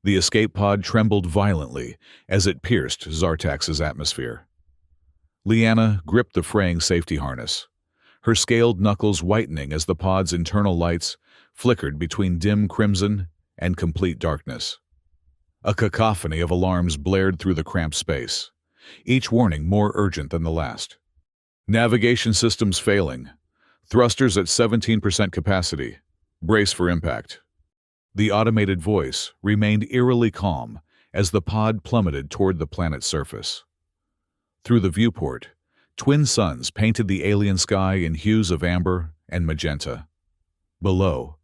The escape pod trembled violently as it pierced Zartax's atmosphere. Liana gripped the fraying safety harness, her scaled knuckles whitening as the pod's internal lights flickered between dim crimson and complete darkness. A cacophony of alarms blared through the cramped space, each warning more urgent than the last. Navigation systems failing. Thrusters at 17% capacity. Brace for impact. The automated voice remained eerily calm as the pod plummeted toward the planet's surface. Through the viewport, twin suns painted the alien sky in hues of amber and magenta. Below,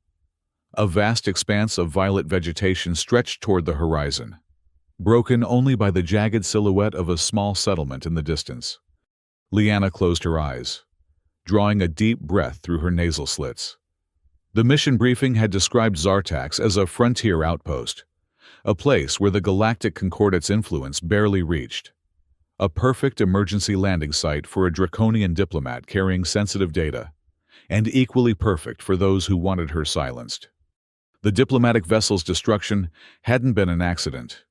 a vast expanse of violet vegetation stretched toward the horizon, broken only by the jagged silhouette of a small settlement in the distance. Liana closed her eyes, drawing a deep breath through her nasal slits. The mission briefing had described Zartax as a frontier outpost, a place where the galactic concordate's influence barely reached. A perfect emergency landing site for a draconian diplomat carrying sensitive data, and equally perfect for those who wanted her silenced. The diplomatic vessel's destruction hadn't been an accident.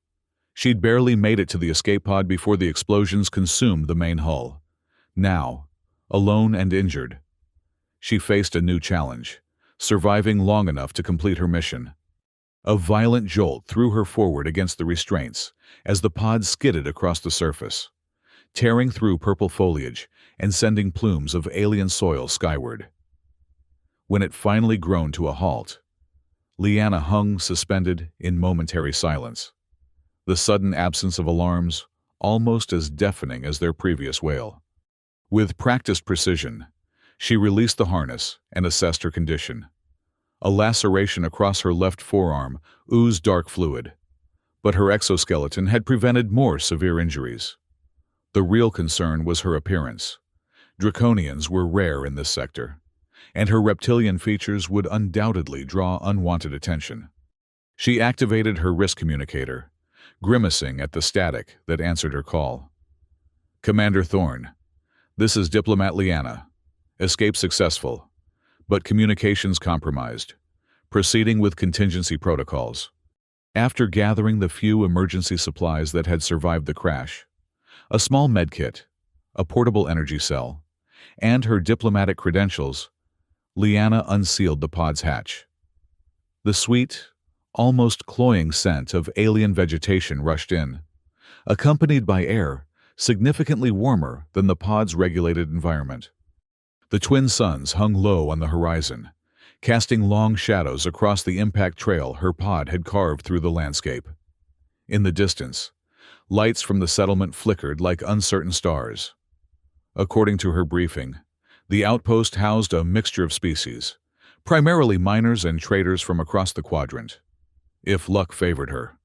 She'd barely made it to the escape pod before the explosions consumed the main hull. Now, alone and injured, she faced a new challenge, surviving long enough to complete her mission. A violent jolt threw her forward against the restraints as the pod skidded across the surface, tearing through purple foliage and sending plumes of alien soil skyward. When it finally groaned to a halt, Liana hung suspended in momentary silence, the sudden absence of alarms almost as deafening as their previous wail. With practiced precision, she released the harness and assessed her condition. A laceration across her left forearm oozed dark fluid, but her exoskeleton had prevented more severe injuries. The real concern was her appearance. Draconians were rare in this sector, and her reptilian features would undoubtedly draw unwanted attention. She activated her wrist communicator, grimacing at the static that answered her call. "Commander Thorne, this is Diplomat Liana. Escape successful, but communications compromised. Proceeding with contingency protocols." After gathering the few emergency supplies that had survived the crash, a small medkit, a portable energy cell, and her diplomatic credentials, Liana unsealed the pod's hatch. The sweet, almost cloying scent of alien vegetation rushed in, accompanied by air significantly warmer than the pod's regulated environment. The twin suns hung low on the horizon, casting long shadows across the impact trail her pod had carved through the landscape. In the distance, lights from the settlement flickered like uncertain stars. According to her briefing, the outpost housed a mixture of species, primarily miners and traders from across the quadrant. If luck favored her,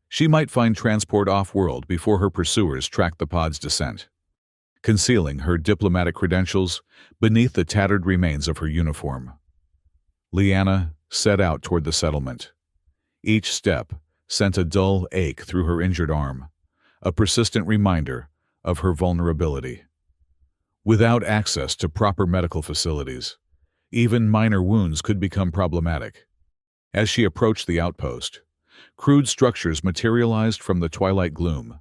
she might find transport off-world before her pursuers tracked the pod's descent. Concealing her diplomatic credentials beneath the tattered remains of her uniform, Liana set out toward the settlement. Each step sent a dull ache through her injured arm, a persistent reminder of her vulnerability. Without access to proper medical facilities, even minor wounds could become problematic. As she approached the outpost, crude structures materialized from the twilight gloom,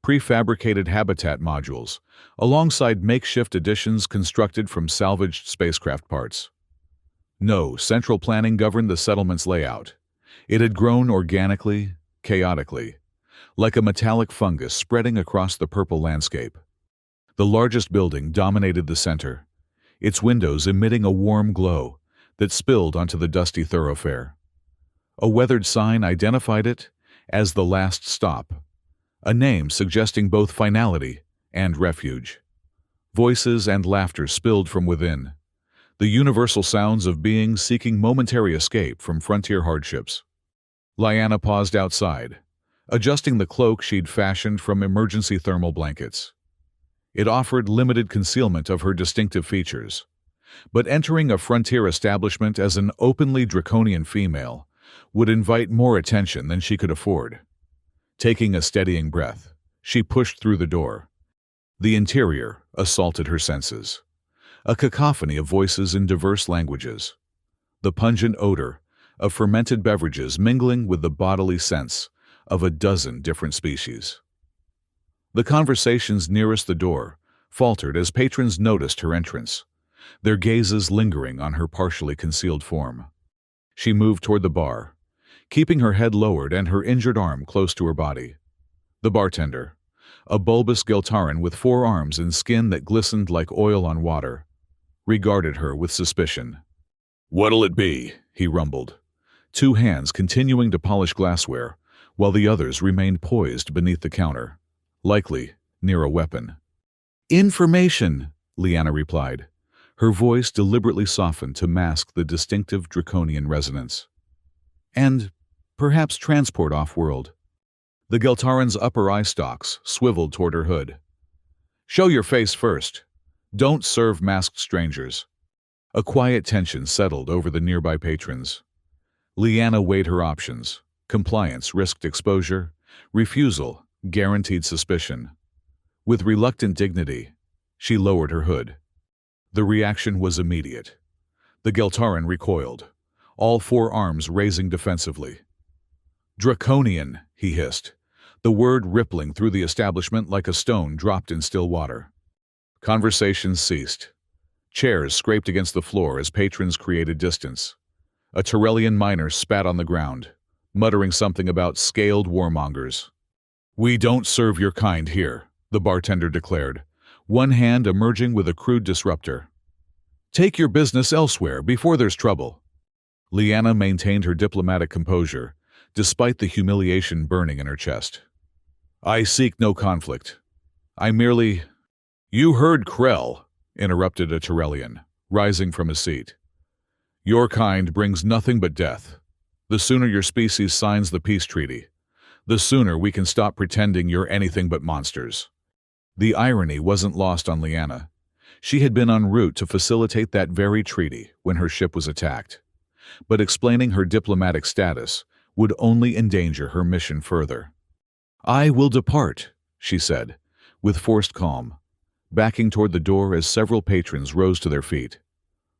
prefabricated habitat modules, alongside makeshift additions constructed from salvaged spacecraft parts. No central planning governed the settlement's layout. It had grown organically, chaotically, like a metallic fungus spreading across the purple landscape. The largest building dominated the center, its windows emitting a warm glow that spilled onto the dusty thoroughfare. A weathered sign identified it as the last stop, a name suggesting both finality and refuge. Voices and laughter spilled from within, the universal sounds of beings seeking momentary escape from frontier hardships. Liana paused outside, adjusting the cloak she'd fashioned from emergency thermal blankets. It offered limited concealment of her distinctive features, but entering a frontier establishment as an openly draconian female would invite more attention than she could afford. Taking a steadying breath, she pushed through the door. The interior assaulted her senses, a cacophony of voices in diverse languages. The pungent odor of fermented beverages mingling with the bodily scents of a dozen different species. The conversations nearest the door faltered as patrons noticed her entrance, their gazes lingering on her partially concealed form. She moved toward the bar, keeping her head lowered and her injured arm close to her body. The bartender, a bulbous Geltaran with 4 arms and skin that glistened like oil on water, regarded her with suspicion. "What'll it be?" he rumbled, 2 hands continuing to polish glassware, while the others remained poised beneath the counter, likely near a weapon. "Information," Leanna replied, her voice deliberately softened to mask the distinctive draconian resonance. "And perhaps transport off-world." The Geltaran's upper eye stalks swiveled toward her hood. "Show your face first. Don't serve masked strangers." A quiet tension settled over the nearby patrons. Leanna weighed her options. Compliance risked exposure, refusal guaranteed suspicion. With reluctant dignity, she lowered her hood. The reaction was immediate. The Geltaran recoiled, all 4 arms raising defensively. "Draconian," he hissed, the word rippling through the establishment like a stone dropped in still water. Conversations ceased. Chairs scraped against the floor as patrons created distance. A Tyrellian miner spat on the ground, muttering something about scaled warmongers. "We don't serve your kind here," the bartender declared, one hand emerging with a crude disruptor. "Take your business elsewhere before there's trouble." Leanna maintained her diplomatic composure, despite the humiliation burning in her chest. "I seek no conflict. I merely—" "You heard Krell," interrupted a Tyrellian, rising from his seat. "Your kind brings nothing but death. The sooner your species signs the peace treaty, the sooner we can stop pretending you're anything but monsters." The irony wasn't lost on Leanna. She had been en route to facilitate that very treaty when her ship was attacked. But explaining her diplomatic status would only endanger her mission further. "I will depart," she said, with forced calm, backing toward the door as several patrons rose to their feet.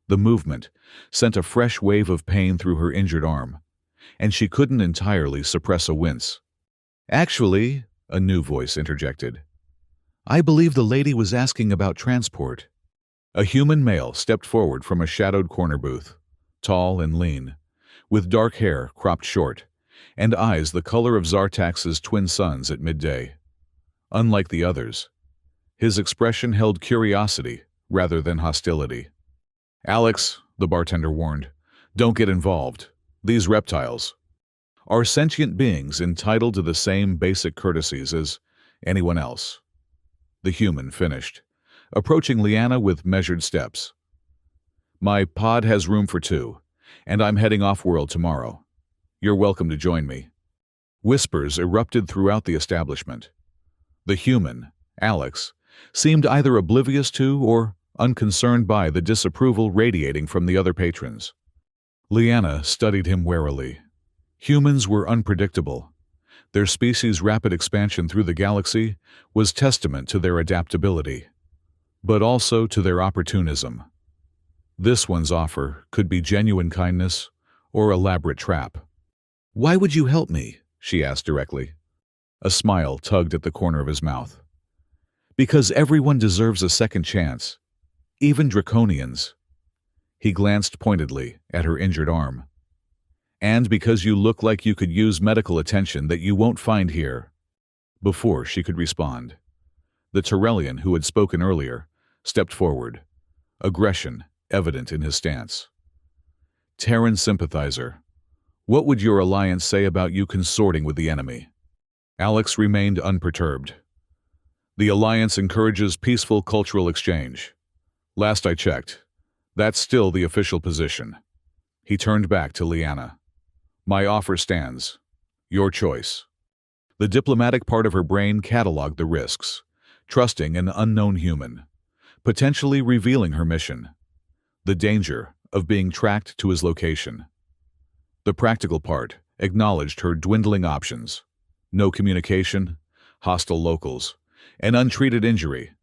The movement sent a fresh wave of pain through her injured arm, and she couldn't entirely suppress a wince. "Actually," a new voice interjected, "I believe the lady was asking about transport." A human male stepped forward from a shadowed corner booth, tall and lean, with dark hair cropped short, and eyes the color of Zartax's twin suns at midday. Unlike the others, his expression held curiosity rather than hostility. "Alex," the bartender warned, "don't get involved. These reptiles are sentient beings entitled to the same basic courtesies as anyone else." The human finished, approaching Leanna with measured steps. "My pod has room for 2, and I'm heading off-world tomorrow. You're welcome to join me." Whispers erupted throughout the establishment. The human, Alex, seemed either oblivious to or unconcerned by the disapproval radiating from the other patrons. Leanna studied him warily. Humans were unpredictable. Their species' rapid expansion through the galaxy was testament to their adaptability, but also to their opportunism. This one's offer could be genuine kindness or elaborate trap. "Why would you help me?" she asked directly. A smile tugged at the corner of his mouth. "Because everyone deserves a second chance, even draconians." He glanced pointedly at her injured arm. "And because you look like you could use medical attention that you won't find here." Before she could respond, the Tyrellian who had spoken earlier stepped forward, aggression evident in his stance. "Terran sympathizer, what would your alliance say about you consorting with the enemy?" Alex remained unperturbed. "The alliance encourages peaceful cultural exchange. Last I checked, that's still the official position." He turned back to Leanna. "My offer stands. Your choice." The diplomatic part of her brain cataloged the risks, trusting an unknown human, potentially revealing her mission, the danger of being tracked to his location. The practical part acknowledged her dwindling options: no communication, hostile locals, an untreated injury,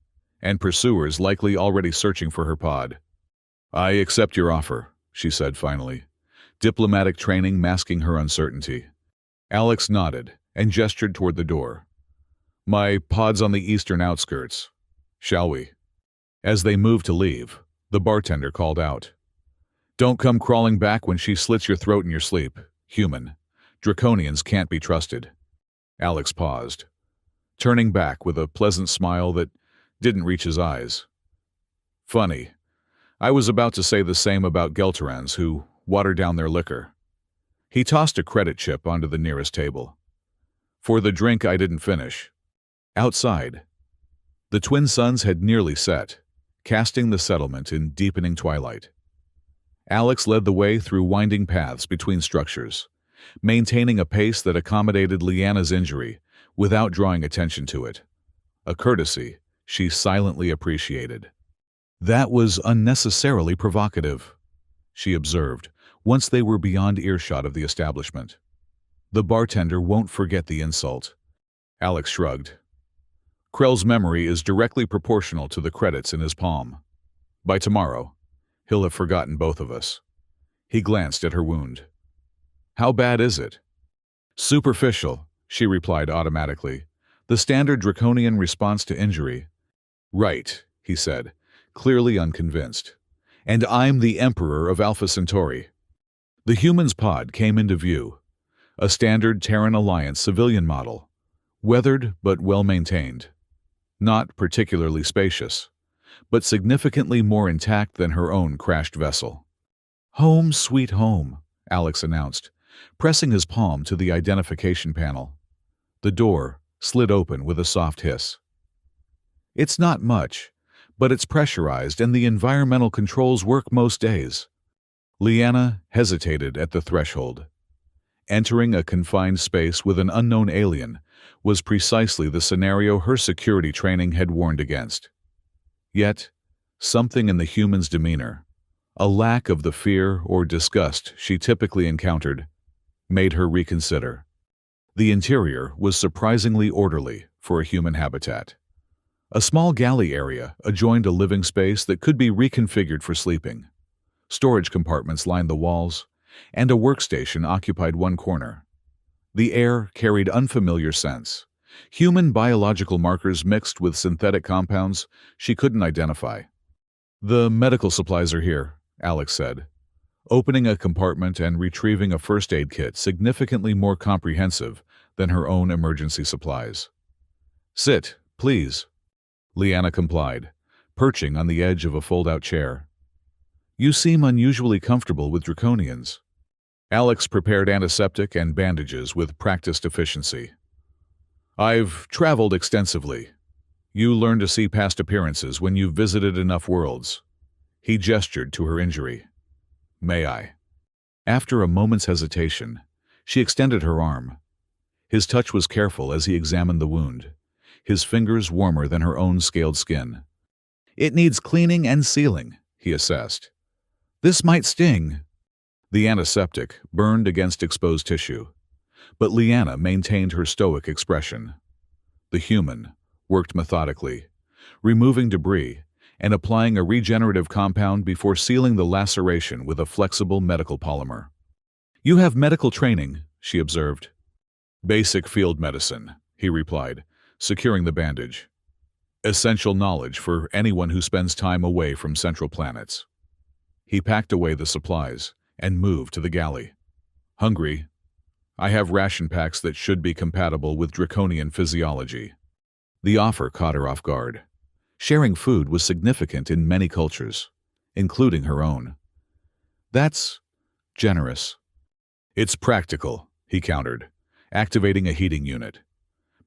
and pursuers likely already searching for her pod. "I accept your offer," she said finally, diplomatic training masking her uncertainty. Alex nodded, and gestured toward the door. My pod's on the eastern outskirts. Shall we? As they moved to leave, the bartender called out, Don't come crawling back when she slits your throat in your sleep. Human. Draconians can't be trusted. Alex paused, turning back with a pleasant smile that didn't reach his eyes. Funny. I was about to say the same about Gelterans who water down their liquor. He tossed a credit chip onto the nearest table. For the drink I didn't finish. Outside, the twin suns had nearly set, casting the settlement in deepening twilight. Alex led the way through winding paths between structures, maintaining a pace that accommodated Leanna's injury without drawing attention to it, a courtesy she silently appreciated. That was unnecessarily provocative, she observed, once they were beyond earshot of the establishment. The bartender won't forget the insult. Alex shrugged. Krell's memory is directly proportional to the credits in his palm. By tomorrow, he'll have forgotten both of us. He glanced at her wound. How bad is it? Superficial, she replied automatically. The standard draconian response to injury. Right, he said, clearly unconvinced. And I'm the Emperor of Alpha Centauri. The human's pod came into view, a standard Terran Alliance civilian model, weathered but well-maintained. Not particularly spacious, but significantly more intact than her own crashed vessel. Home sweet home, Alex announced, pressing his palm to the identification panel. The door slid open with a soft hiss. It's not much, but it's pressurized and the environmental controls work most days. Leanna hesitated at the threshold. Entering a confined space with an unknown alien was precisely the scenario her security training had warned against. Yet, something in the human's demeanor, a lack of the fear or disgust she typically encountered, made her reconsider. The interior was surprisingly orderly for a human habitat. A small galley area adjoined a living space that could be reconfigured for sleeping. Storage compartments lined the walls, and a workstation occupied one corner. The air carried unfamiliar scents, human biological markers mixed with synthetic compounds she couldn't identify. The medical supplies are here, Alex said, opening a compartment and retrieving a first aid kit significantly more comprehensive than her own emergency supplies. Sit, please. Leanna complied, perching on the edge of a fold-out chair. You seem unusually comfortable with draconians. Alex prepared antiseptic and bandages with practiced efficiency. I've traveled extensively. You learn to see past appearances when you've visited enough worlds. He gestured to her injury. May I? After a moment's hesitation, she extended her arm. His touch was careful as he examined the wound, his fingers warmer than her own scaled skin. It needs cleaning and sealing, he assessed. This might sting. The antiseptic burned against exposed tissue, but Leanna maintained her stoic expression. The human worked methodically, removing debris and applying a regenerative compound before sealing the laceration with a flexible medical polymer. You have medical training, she observed. Basic field medicine, he replied, securing the bandage. Essential knowledge for anyone who spends time away from central planets. He packed away the supplies and moved to the galley. Hungry? I have ration packs that should be compatible with draconian physiology. The offer caught her off guard. Sharing food was significant in many cultures, including her own. That's generous. It's practical, he countered, activating a heating unit.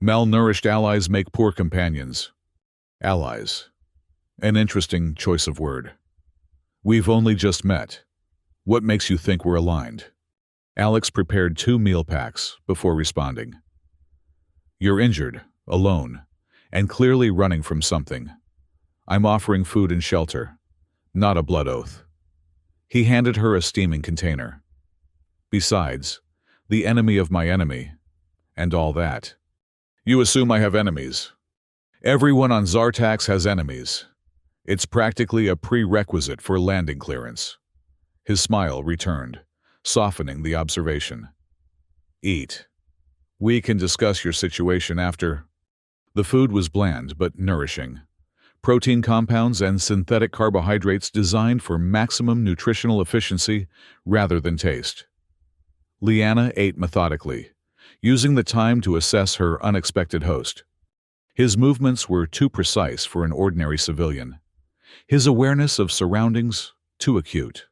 Malnourished allies make poor companions. Allies. An interesting choice of word. We've only just met. What makes you think we're aligned? Alex prepared 2 meal packs before responding. You're injured, alone, and clearly running from something. I'm offering food and shelter, not a blood oath. He handed her a steaming container. Besides, the enemy of my enemy, and all that. You assume I have enemies. Everyone on Zartax has enemies. It's practically a prerequisite for landing clearance. His smile returned, softening the observation. Eat. We can discuss your situation after. The food was bland but nourishing. Protein compounds and synthetic carbohydrates designed for maximum nutritional efficiency rather than taste. Leanna ate methodically, using the time to assess her unexpected host. His movements were too precise for an ordinary civilian. His awareness of surroundings, too acute.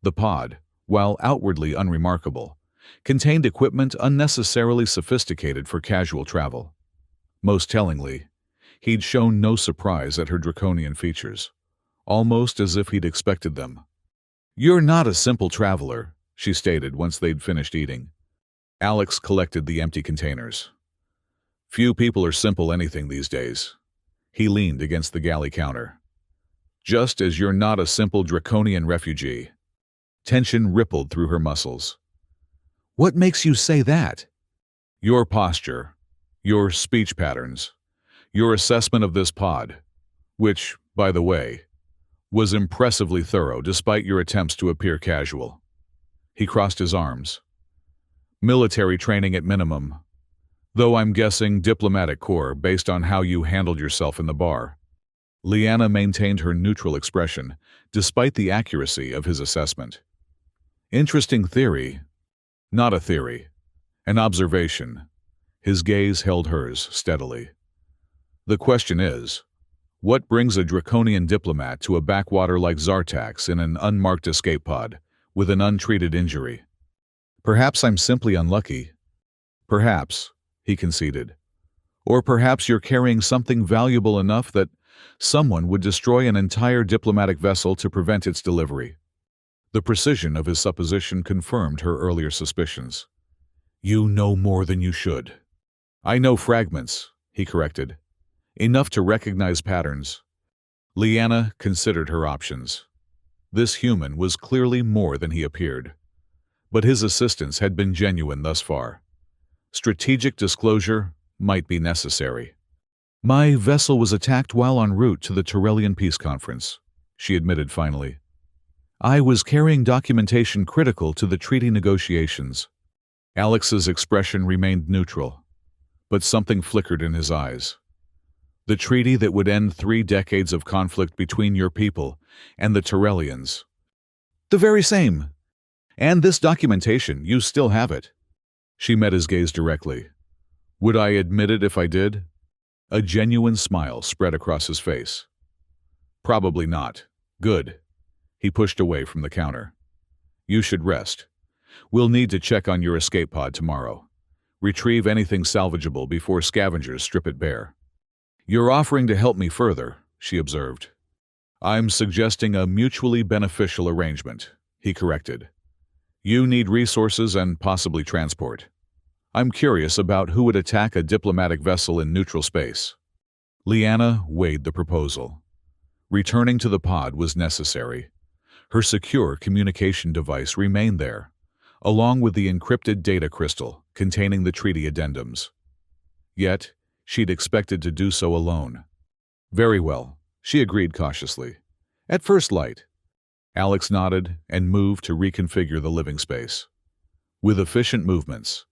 The pod, while outwardly unremarkable, contained equipment unnecessarily sophisticated for casual travel. Most tellingly, he'd shown no surprise at her draconian features, almost as if he'd expected them. "You're not a simple traveler," she stated once they'd finished eating. Alex collected the empty containers. "Few people are simple anything these days." He leaned against the galley counter. "Just as you're not a simple draconian refugee." Tension rippled through her muscles. "What makes you say that?" "Your posture, your speech patterns, your assessment of this pod, which, by the way, was impressively thorough despite your attempts to appear casual." He crossed his arms. "Military training at minimum, though I'm guessing diplomatic corps based on how you handled yourself in the bar." Leanna maintained her neutral expression, despite the accuracy of his assessment. "Interesting theory." "Not a theory. An observation." His gaze held hers steadily. "The question is, what brings a draconian diplomat to a backwater like Zartax in an unmarked escape pod, with an untreated injury?" "Perhaps I'm simply unlucky." "Perhaps," he conceded. "Or perhaps you're carrying something valuable enough that someone would destroy an entire diplomatic vessel to prevent its delivery." The precision of his supposition confirmed her earlier suspicions. "You know more than you should." "I know fragments," he corrected. "Enough to recognize patterns." Leanna considered her options. This human was clearly more than he appeared. But his assistance had been genuine thus far. Strategic disclosure might be necessary. "My vessel was attacked while en route to the Torellian Peace Conference," she admitted finally. "I was carrying documentation critical to the treaty negotiations." Alex's expression remained neutral, but something flickered in his eyes. "The treaty that would end 3 decades of conflict between your people and the Torellians." "The very same. And this documentation, you still have it." She met his gaze directly. "Would I admit it if I did?" A genuine smile spread across his face. "Probably not." "Good." He pushed away from the counter. "You should rest. We'll need to check on your escape pod tomorrow. Retrieve anything salvageable before scavengers strip it bare." "You're offering to help me further," she observed. "I'm suggesting a mutually beneficial arrangement," he corrected. "You need resources and possibly transport. I'm curious about who would attack a diplomatic vessel in neutral space." Leanna weighed the proposal. Returning to the pod was necessary. Her secure communication device remained there, along with the encrypted data crystal containing the treaty addendums. Yet, she'd expected to do so alone. "Very well," she agreed cautiously. "At first light." Alex nodded and moved to reconfigure the living space. With efficient movements,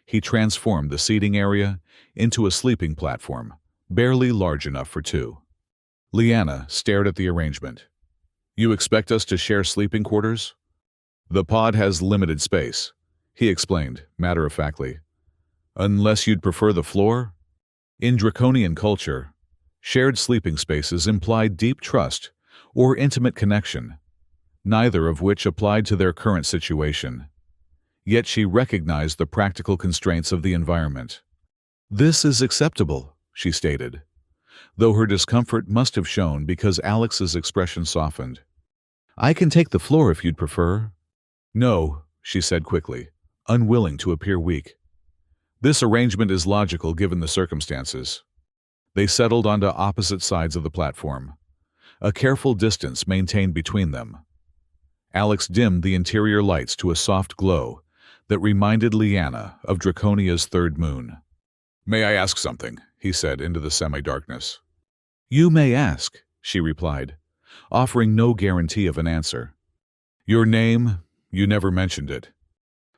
he transformed the seating area into a sleeping platform, barely large enough for 2. Leanna stared at the arrangement. "You expect us to share sleeping quarters?" "The pod has limited space," he explained, matter-of-factly. "Unless you'd prefer the floor?" In draconian culture, shared sleeping spaces implied deep trust or intimate connection, neither of which applied to their current situation. Yet she recognized the practical constraints of the environment. "This is acceptable," she stated, though her discomfort must have shown because Alex's expression softened. "I can take the floor if you'd prefer." "No," she said quickly, unwilling to appear weak. "This arrangement is logical given the circumstances." They settled onto opposite sides of the platform, a careful distance maintained between them. Alex dimmed the interior lights to a soft glow that reminded Leanna of Draconia's third moon. "May I ask something?" he said into the semi-darkness. "You may ask," she replied, offering no guarantee of an answer. "Your name, you never mentioned it."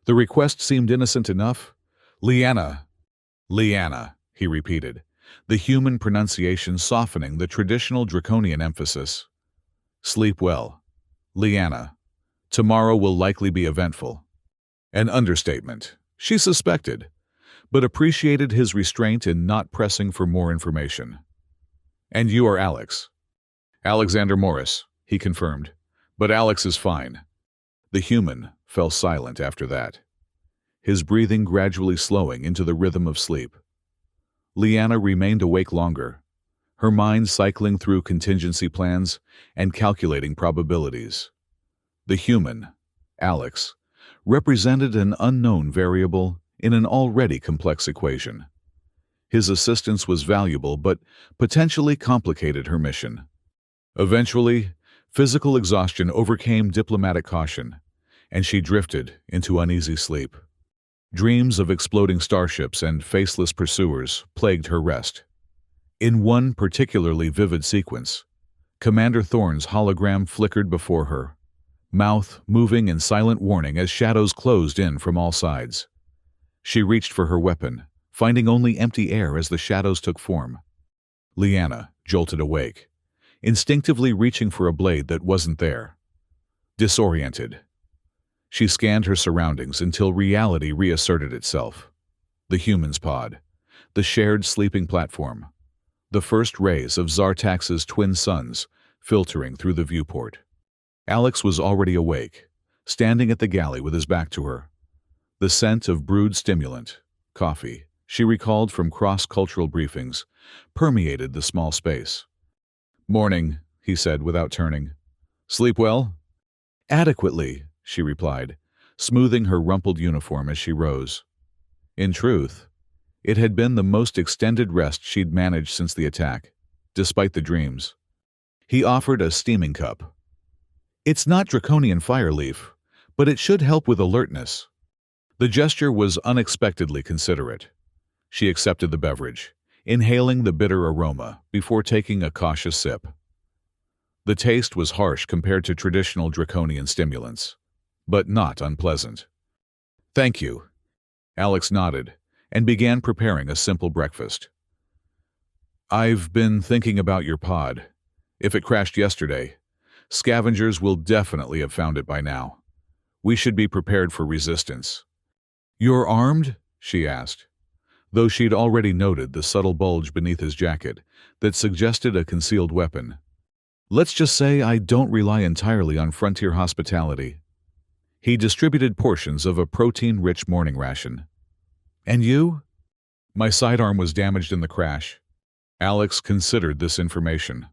The request seemed innocent enough, Leanna, Leanna, he repeated, the human pronunciation softening the traditional draconian emphasis. Sleep well. Leanna. Tomorrow will likely be eventful. An understatement, she suspected, but appreciated his restraint in not pressing for more information. And you are Alex. Alexander Morris, he confirmed, but Alex is fine. The human fell silent after that, his breathing gradually slowing into the rhythm of sleep. Leanna remained awake longer, her mind cycling through contingency plans and calculating probabilities. The human, Alex, represented an unknown variable in an already complex equation. His assistance was valuable but potentially complicated her mission. Eventually, physical exhaustion overcame diplomatic caution, and she drifted into uneasy sleep. Dreams of exploding starships and faceless pursuers plagued her rest. In one particularly vivid sequence, Commander Thorne's hologram flickered before her, mouth moving in silent warning as shadows closed in from all sides. She reached for her weapon, finding only empty air as the shadows took form. Leanna jolted awake, instinctively reaching for a blade that wasn't there. Disoriented, she scanned her surroundings until reality reasserted itself. The human's pod, the shared sleeping platform, the first rays of Zartax's twin suns filtering through the viewport. Alex was already awake, standing at the galley with his back to her. The scent of brewed stimulant, coffee, she recalled from cross-cultural briefings, permeated the small space. "Morning," he said without turning. "Sleep well?" "Adequately," she replied, smoothing her rumpled uniform as she rose. In truth, it had been the most extended rest she'd managed since the attack, despite the dreams. He offered a steaming cup. "It's not draconian fire leaf, but it should help with alertness." The gesture was unexpectedly considerate. She accepted the beverage, inhaling the bitter aroma before taking a cautious sip. The taste was harsh compared to traditional draconian stimulants, but not unpleasant. "Thank you." Alex nodded and began preparing a simple breakfast. "I've been thinking about your pod. If it crashed yesterday, scavengers will definitely have found it by now. We should be prepared for resistance." "You're armed?" she asked, though she'd already noted the subtle bulge beneath his jacket that suggested a concealed weapon. "Let's just say I don't rely entirely on frontier hospitality." He distributed portions of a protein-rich morning ration. "And you?" "My sidearm was damaged in the crash." Alex considered this information.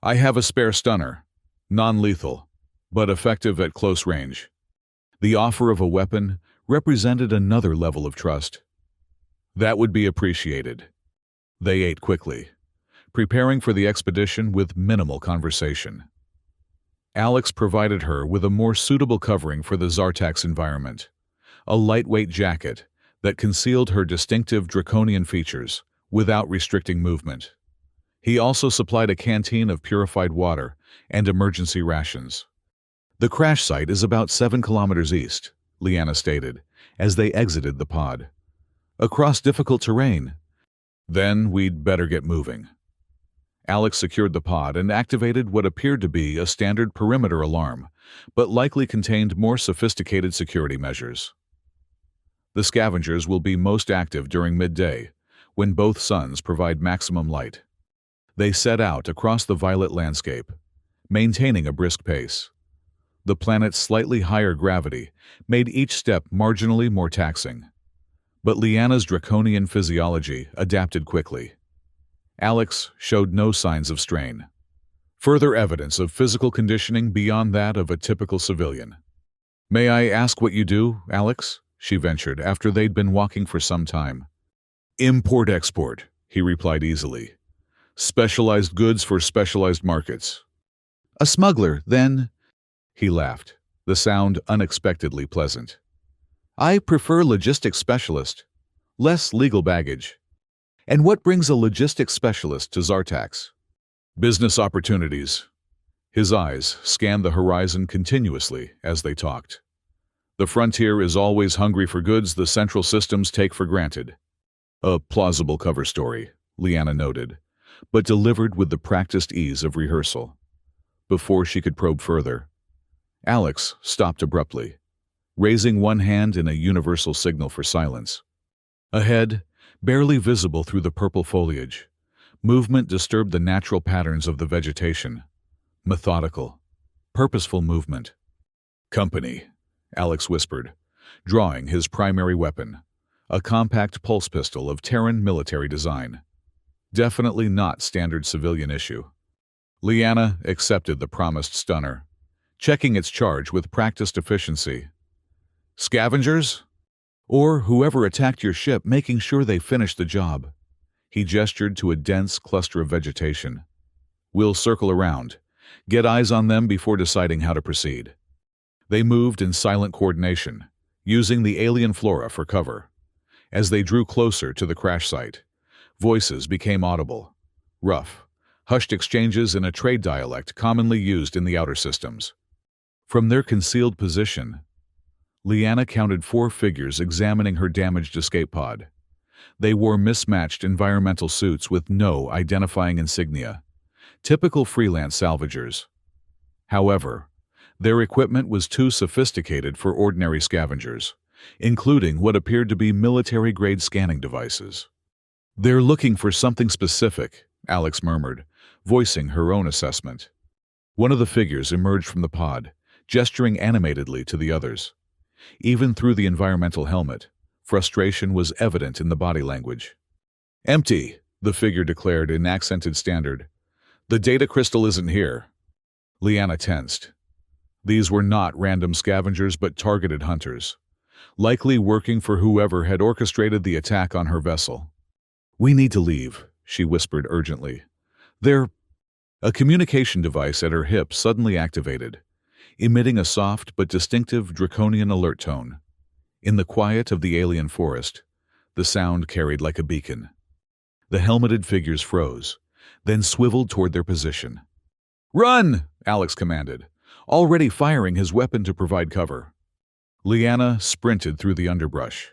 "I have a spare stunner, non-lethal, but effective at close range." The offer of a weapon represented another level of trust. "That would be appreciated." They ate quickly, preparing for the expedition with minimal conversation. Alex provided her with a more suitable covering for the Zartax environment, a lightweight jacket that concealed her distinctive draconian features without restricting movement. He also supplied a canteen of purified water and emergency rations. "The crash site is about 7 kilometers east," Leanna stated, as they exited the pod. "Across difficult terrain." "Then we'd better get moving." Alex secured the pod and activated what appeared to be a standard perimeter alarm, but likely contained more sophisticated security measures. The scavengers will be most active during midday, when both suns provide maximum light. They set out across the violet landscape, maintaining a brisk pace. The planet's slightly higher gravity made each step marginally more taxing. But Leanna's draconian physiology adapted quickly. Alex showed no signs of strain. Further evidence of physical conditioning beyond that of a typical civilian. "May I ask what you do, Alex?" she ventured after they'd been walking for some time. "Import-export," he replied easily. "Specialized goods for specialized markets." "A smuggler, then?" He laughed, the sound unexpectedly pleasant. "I prefer logistics specialist. Less legal baggage." "And what brings a logistics specialist to Zartax?" "Business opportunities." His eyes scanned the horizon continuously as they talked. The frontier is always hungry for goods the central systems take for granted. A plausible cover story, Leanna noted, but delivered with the practiced ease of rehearsal. Before she could probe further, Alex stopped abruptly, raising one hand in a universal signal for silence. Ahead, barely visible through the purple foliage, movement disturbed the natural patterns of the vegetation. Methodical, purposeful movement. "Company," Alex whispered, drawing his primary weapon, a compact pulse pistol of Terran military design. Definitely not standard civilian issue. Leanna accepted the promised stunner, checking its charge with practiced efficiency. "Scavengers? Or whoever attacked your ship, making sure they finished the job." He gestured to a dense cluster of vegetation. "We'll circle around. Get eyes on them before deciding how to proceed." They moved in silent coordination, using the alien flora for cover. As they drew closer to the crash site, voices became audible. Rough, hushed exchanges in a trade dialect commonly used in the outer systems. From their concealed position, Leanna counted 4 figures examining her damaged escape pod. They wore mismatched environmental suits with no identifying insignia, typical freelance salvagers. However, their equipment was too sophisticated for ordinary scavengers, including what appeared to be military-grade scanning devices. "They're looking for something specific," Alex murmured, voicing her own assessment. One of the figures emerged from the pod, gesturing animatedly to the others. Even through the environmental helmet, frustration was evident in the body language. "Empty," the figure declared in accented standard. "The data crystal isn't here." Leanna tensed. These were not random scavengers but targeted hunters, likely working for whoever had orchestrated the attack on her vessel. "We need to leave," she whispered urgently. A communication device at her hip suddenly activated, emitting a soft but distinctive draconian alert tone. In the quiet of the alien forest, the sound carried like a beacon. The helmeted figures froze, then swiveled toward their position. "Run!" Alex commanded, already firing his weapon to provide cover. Leanna sprinted through the underbrush.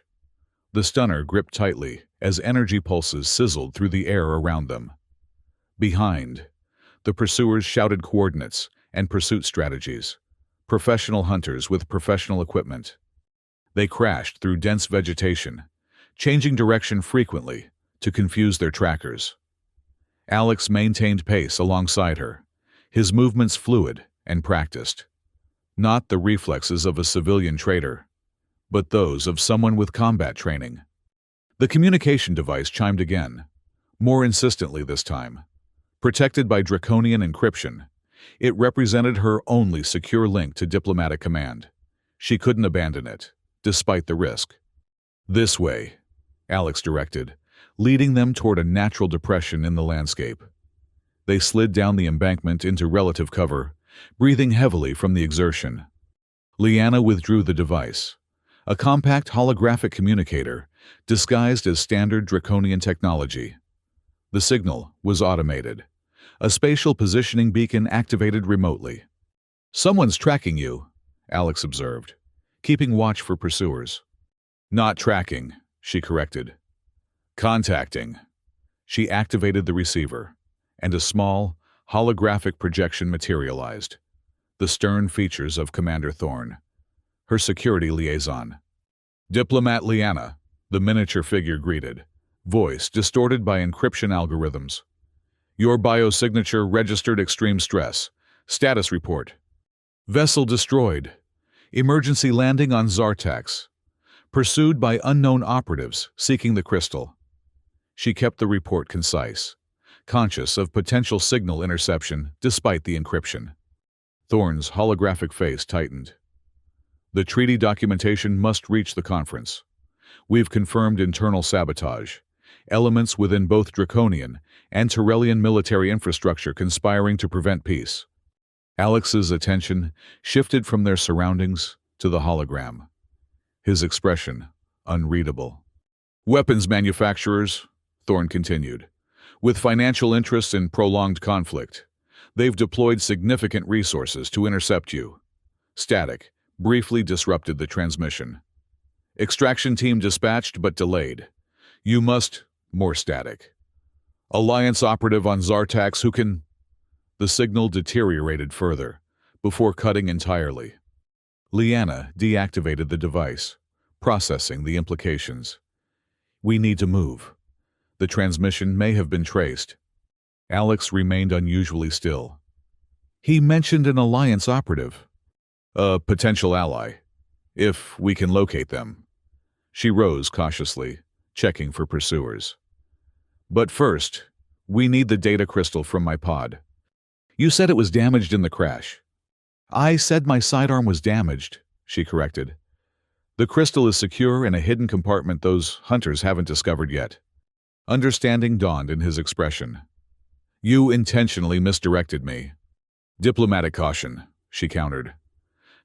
The stunner gripped tightly as energy pulses sizzled through the air around them. Behind, the pursuers shouted coordinates and pursuit strategies, professional hunters with professional equipment. They crashed through dense vegetation, changing direction frequently to confuse their trackers. Alex maintained pace alongside her, his movements fluid and practiced. Not the reflexes of a civilian trader, but those of someone with combat training. The communication device chimed again, more insistently this time. Protected by draconian encryption, it represented her only secure link to diplomatic command. She couldn't abandon it, despite the risk. "This way," Alex directed, leading them toward a natural depression in the landscape. They slid down the embankment into relative cover, breathing heavily from the exertion. Leanna withdrew the device, a compact holographic communicator disguised as standard draconian technology. The signal was automated, a spatial positioning beacon activated remotely. "Someone's tracking you," Alex observed, keeping watch for pursuers. "Not tracking," she corrected. "Contacting." She activated the receiver, and a small, holographic projection materialized. The stern features of Commander Thorne, her security liaison. "Diplomat Leanna," the miniature figure greeted, voice distorted by encryption algorithms. "Your biosignature registered extreme stress. Status report. Vessel destroyed. Emergency landing on Zartax. Pursued by unknown operatives seeking the crystal." She kept the report concise, conscious of potential signal interception despite the encryption. Thorne's holographic face tightened. "The treaty documentation must reach the conference. We've confirmed internal sabotage, elements within both Draconian and Tyrellian military infrastructure conspiring to prevent peace." Alex's attention shifted from their surroundings to the hologram, his expression unreadable. "Weapons manufacturers," Thorne continued, "with financial interests in prolonged conflict. They've deployed significant resources to intercept you. Static, briefly disrupted the transmission. Extraction team dispatched but delayed. You must... More static. Alliance operative on Zartax who can... The signal deteriorated further, before cutting entirely. Liana deactivated the device, processing the implications. We need to move. The transmission may have been traced. Alex remained unusually still. He mentioned an Alliance operative. A potential ally, if we can locate them. She rose cautiously, checking for pursuers. But first, we need the data crystal from my pod. You said it was damaged in the crash. I said my sidearm was damaged, she corrected. The crystal is secure in a hidden compartment those hunters haven't discovered yet. Understanding dawned in his expression. You intentionally misdirected me. Diplomatic caution, she countered.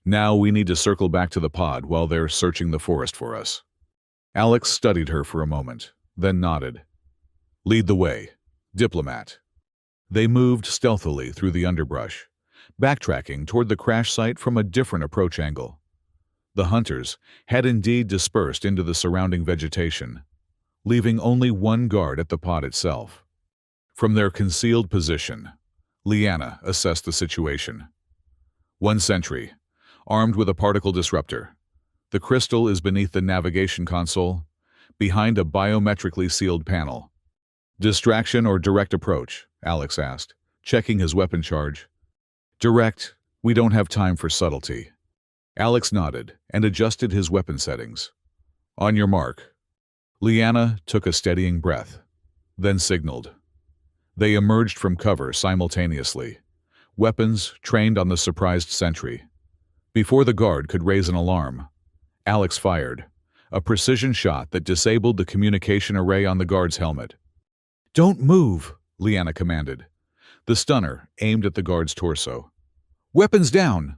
Now we need to circle back to the pod while they're searching the forest for us. Alex studied her for a moment, then nodded. Lead the way, diplomat. They moved stealthily through the underbrush, backtracking toward the crash site from a different approach angle. The hunters had indeed dispersed into the surrounding vegetation, leaving only one guard at the pod itself. From their concealed position, Liana assessed the situation. One sentry, armed with a particle disruptor. The crystal is beneath the navigation console, behind a biometrically sealed panel. Distraction or direct approach? Alex asked, checking his weapon charge. Direct. We don't have time for subtlety. Alex nodded and adjusted his weapon settings. On your mark. Liana took a steadying breath, then signaled. They emerged from cover simultaneously, weapons trained on the surprised sentry. Before the guard could raise an alarm, Alex fired, a precision shot that disabled the communication array on the guard's helmet. Don't move, Liana commanded. The stunner aimed at the guard's torso. Weapons down!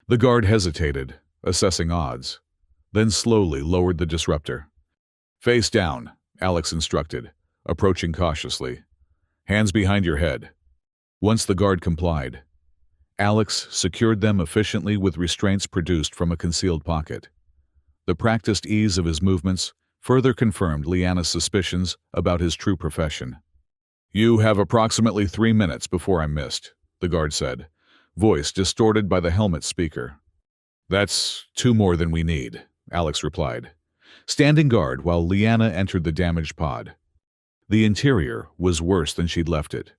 The guard hesitated, assessing odds, then slowly lowered the disruptor. Face down, Alex instructed, approaching cautiously. Hands behind your head. Once the guard complied, Alex secured them efficiently with restraints produced from a concealed pocket. The practiced ease of his movements further confirmed Liana's suspicions about his true profession. You have approximately 3 minutes before I'm missed, the guard said, voice distorted by the helmet speaker. That's 2 more than we need, Alex replied, standing guard while Liana entered the damaged pod. The interior was worse than she'd left it.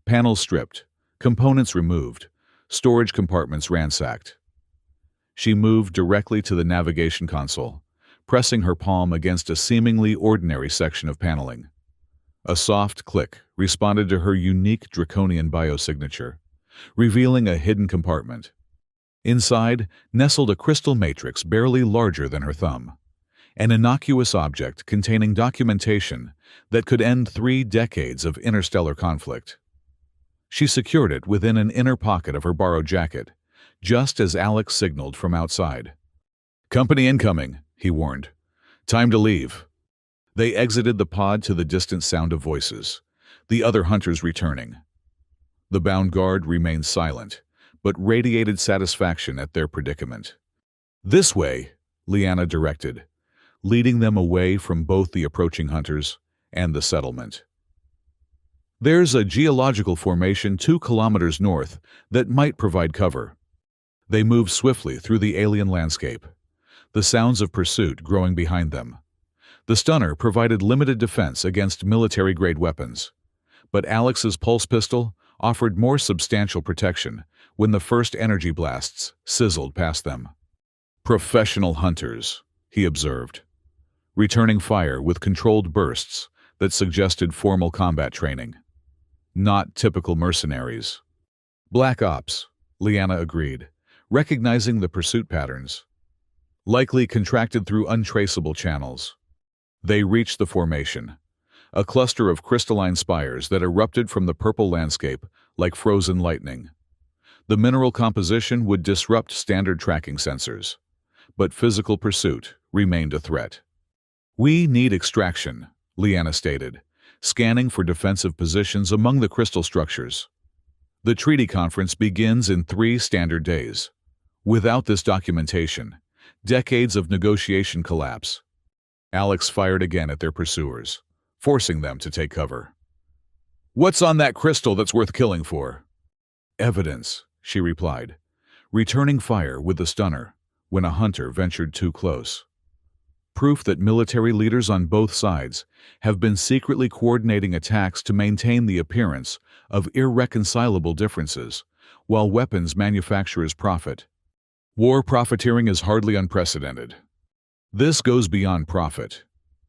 Panels stripped, components removed, storage compartments ransacked. She moved directly to the navigation console, pressing her palm against a seemingly ordinary section of paneling. A soft click responded to her unique draconian biosignature, revealing a hidden compartment. Inside nestled a crystal matrix barely larger than her thumb, an innocuous object containing documentation that could end 3 decades of interstellar conflict. She secured it within an inner pocket of her borrowed jacket, just as Alex signaled from outside. Company incoming, he warned. Time to leave. They exited the pod to the distant sound of voices, the other hunters returning. The bound guard remained silent, but radiated satisfaction at their predicament. This way, Liana directed, leading them away from both the approaching hunters and the settlement. There's a geological formation 2 kilometers north that might provide cover. They moved swiftly through the alien landscape, the sounds of pursuit growing behind them. The stunner provided limited defense against military-grade weapons, but Alex's pulse pistol offered more substantial protection when the first energy blasts sizzled past them. Professional hunters, he observed, returning fire with controlled bursts that suggested formal combat training. Not typical mercenaries. Black Ops, Liana agreed, recognizing the pursuit patterns. Likely contracted through untraceable channels. They reached the formation, a cluster of crystalline spires that erupted from the purple landscape like frozen lightning. The mineral composition would disrupt standard tracking sensors, but physical pursuit remained a threat. We need extraction, Liana stated, scanning for defensive positions among the crystal structures. The treaty conference begins in 3 standard days. Without this documentation, decades of negotiation collapse. Alex fired again at their pursuers, forcing them to take cover. "What's on that crystal that's worth killing for?" "Evidence," she replied, returning fire with the stunner when a hunter ventured too close. "Proof that military leaders on both sides have been secretly coordinating attacks to maintain the appearance of irreconcilable differences, while weapons manufacturers profit. War profiteering is hardly unprecedented." "This goes beyond profit,"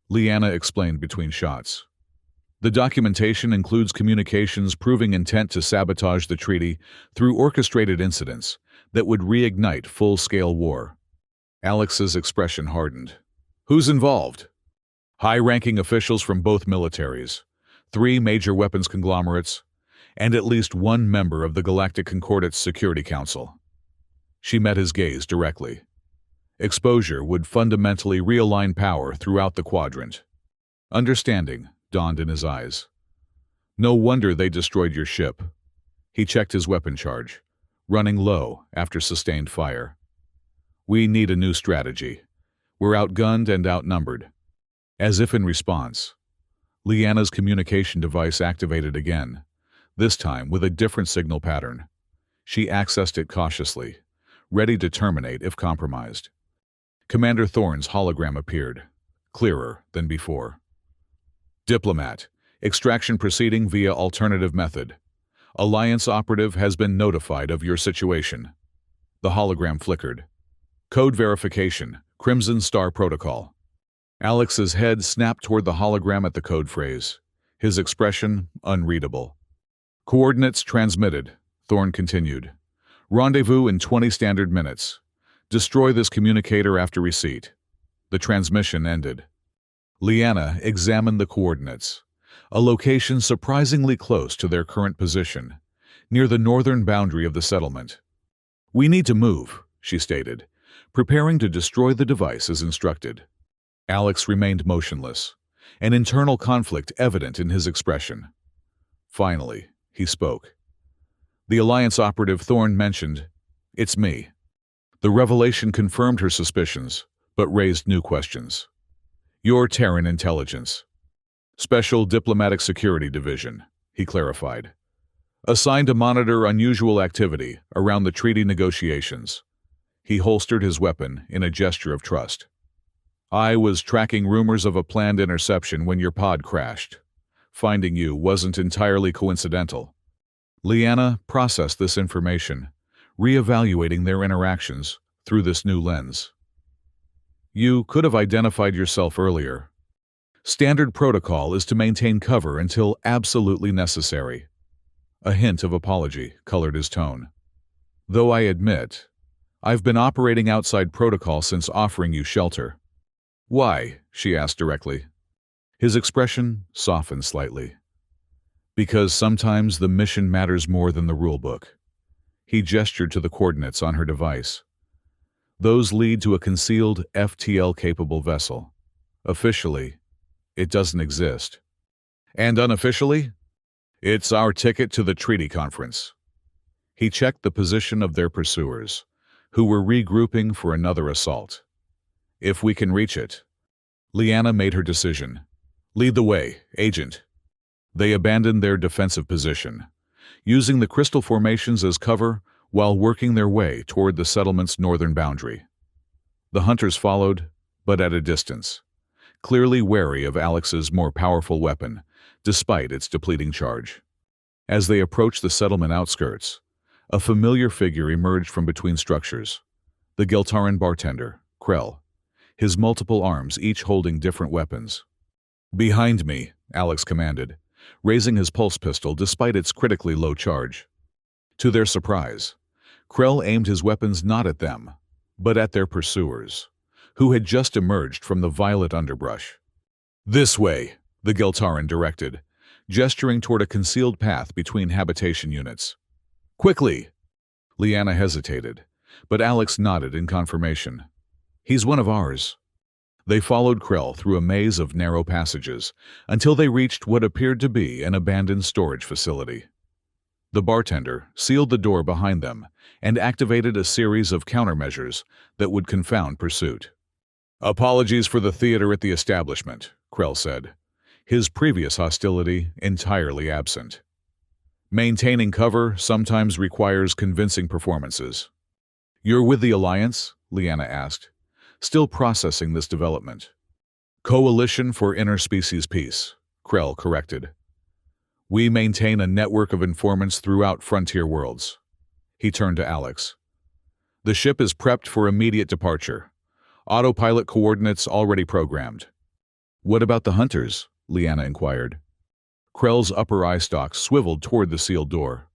Leanna explained between shots. "The documentation includes communications proving intent to sabotage the treaty through orchestrated incidents that would reignite full-scale war." Alex's expression hardened. "Who's involved?" "High-ranking officials from both militaries, 3 major weapons conglomerates, and at least 1 member of the Galactic Concordate's Security Council." She met his gaze directly. Exposure would fundamentally realign power throughout the quadrant. Understanding dawned in his eyes. "No wonder they destroyed your ship." He checked his weapon charge, running low after sustained fire. "We need a new strategy. We're outgunned and outnumbered." As if in response, Leanna's communication device activated again, this time with a different signal pattern. She accessed it cautiously, ready to terminate if compromised. Commander Thorne's hologram appeared, clearer than before. "Diplomat, extraction proceeding via alternative method. Alliance operative has been notified of your situation." The hologram flickered. "Code verification, Crimson Star Protocol." Alex's head snapped toward the hologram at the code phrase, his expression unreadable. "Coordinates transmitted," Thorne continued. "Rendezvous in 20 standard minutes. Destroy this communicator after receipt." The transmission ended. Leanna examined the coordinates, a location surprisingly close to their current position, near the northern boundary of the settlement. "We need to move," she stated, preparing to destroy the device as instructed. Alex remained motionless, an internal conflict evident in his expression. Finally, he spoke. "The Alliance operative Thorne mentioned, it's me." The revelation confirmed her suspicions, but raised new questions. "Your Terran intelligence. Special Diplomatic Security Division," he clarified. "Assigned to monitor unusual activity around the treaty negotiations." He holstered his weapon in a gesture of trust. "I was tracking rumors of a planned interception when your pod crashed. Finding you wasn't entirely coincidental." Leanna processed this information, reevaluating their interactions through this new lens. "You could have identified yourself earlier. Standard protocol is to maintain cover until absolutely necessary." A hint of apology colored his tone. "Though I admit, I've been operating outside protocol since offering you shelter." "Why?" she asked directly. His expression softened slightly. "Because sometimes the mission matters more than the rulebook." He gestured to the coordinates on her device. "Those lead to a concealed FTL-capable vessel. Officially, it doesn't exist. And unofficially, it's our ticket to the treaty conference." He checked the position of their pursuers, who were regrouping for another assault. "If we can reach it." Leanna made her decision. "Lead the way, Agent." They abandoned their defensive position, using the crystal formations as cover while working their way toward the settlement's northern boundary. The hunters followed, but at a distance, clearly wary of Alex's more powerful weapon, despite its depleting charge. As they approached the settlement outskirts, a familiar figure emerged from between structures. The Giltaran bartender, Krell, his multiple arms each holding different weapons. "Behind me," Alex commanded, raising his pulse pistol despite its critically low charge. To their surprise, Krell aimed his weapons not at them, but at their pursuers, who had just emerged from the violet underbrush. "This way," the Giltaran directed, gesturing toward a concealed path between habitation units. "Quickly!" Leanna hesitated, but Alex nodded in confirmation. "He's one of ours." They followed Krell through a maze of narrow passages until they reached what appeared to be an abandoned storage facility. The bartender sealed the door behind them and activated a series of countermeasures that would confound pursuit. "Apologies for the theater at the establishment," Krell said, his previous hostility entirely absent. "Maintaining cover sometimes requires convincing performances." "You're with the Alliance?" Lyanna asked, still processing this development. "Coalition for Interspecies Peace," Krell corrected. "We maintain a network of informants throughout frontier worlds." He turned to Alex. "The ship is prepped for immediate departure. Autopilot coordinates already programmed." "What about the hunters?" Lyanna inquired. Krell's upper eye stalk swiveled toward the sealed door.